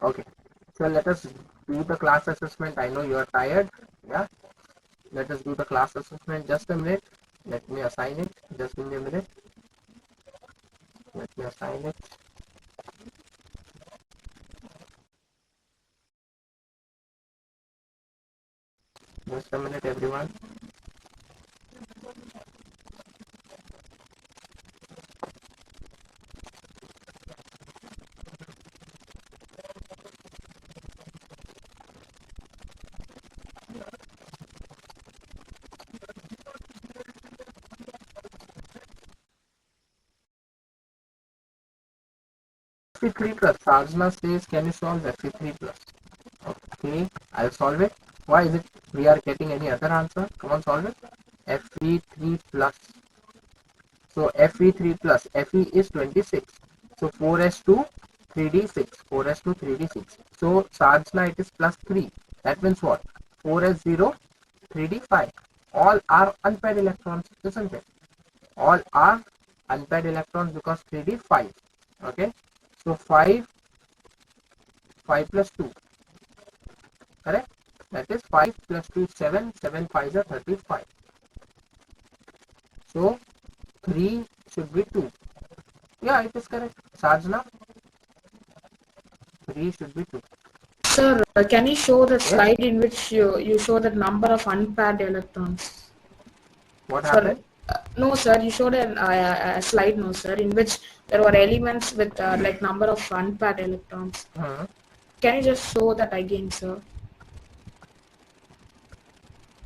Okay, so let us do the class assessment. I know you are tired. Yeah, let us do the class assessment. Just a minute. Let me assign it. Just give me a minute. Let me assign it. Just a minute, everyone. Fe3 plus. Sajna says, can you solve Fe3 plus? Okay, I'll solve it. Why is it we are getting any other answer? Come on, solve it. Fe3 plus. So Fe3 plus. Fe is 26. So 4s2 3d6. 4s2 3d6. So Sajna it is plus 3. That means what? 4s0 3d5. All are unpaired electrons, isn't it? All are unpaired electrons because 3d5. Okay. So 5 plus 2. Correct? That is 5 plus 2 is 7. 7 5 is 35. So 3 should be 2. Yeah, it is correct. Sajna, 3 should be 2. Sir, can you show the slide in which you show the number of unpaired electrons? What Sorry. happened? No, sir, you showed a slide, no, sir, in which there were elements with like number of unpaired electrons. Can you just show that again, sir?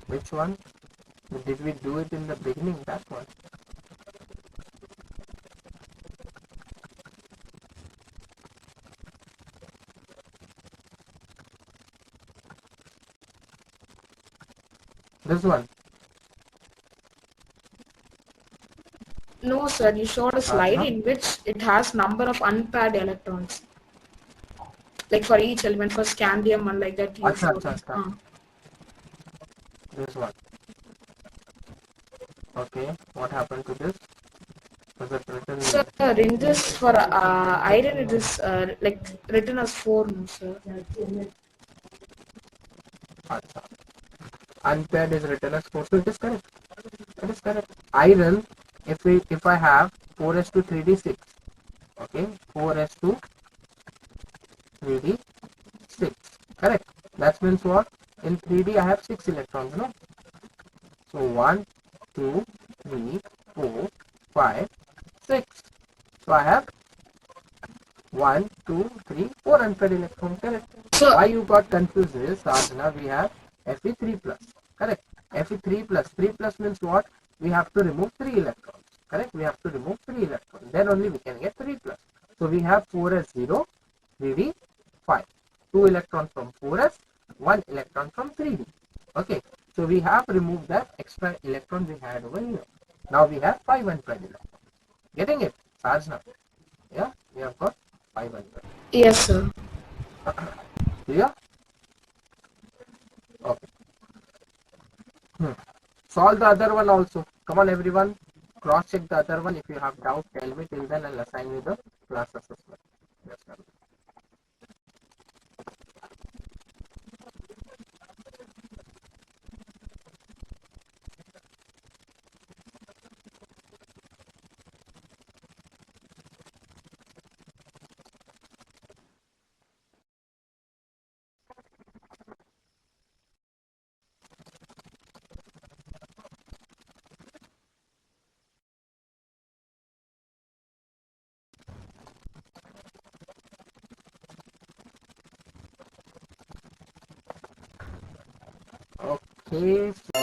Which one? Did we do it in the beginning? That one. This one. No, sir, you showed a slide in which it has number of unpaired electrons. Like for each element, for scandium and like that you showed. This one. Okay, what happened to this? Was it written? Sir, in this for iron it is like written as 4, no, sir. Unpaired is written as 4, so it is correct. It is correct. Iron, if I have 4s2 3d6, okay, 4s2 3d6, correct. That means what? In 3d I have 6 electrons, no? So 1, 2, 3, 4, 5, 6. So I have 1, 2, 3, 4 unpaired electrons, correct. So why you got confused is, Sadhana, we have Fe3 plus, correct. Fe3 plus, 3 plus means what? We have to remove 3 electrons, correct. We have to remove 3 electrons, then only we can get 3 plus. So we have 4s0, 3d, 5. 2 electrons from 4s, 1 electron from 3d. Okay, so we have removed that extra electron we had over here. Now we have 5 unpaired electrons. Getting it, Sadhana? Yeah, we have got 5 unpaired. yes, sir. Clear? Okay. Solve the other one also. Come on, everyone. Cross check the other one. If you have doubt, tell me. Till then, I'll assign you the class assessment. Yes, ma'am. case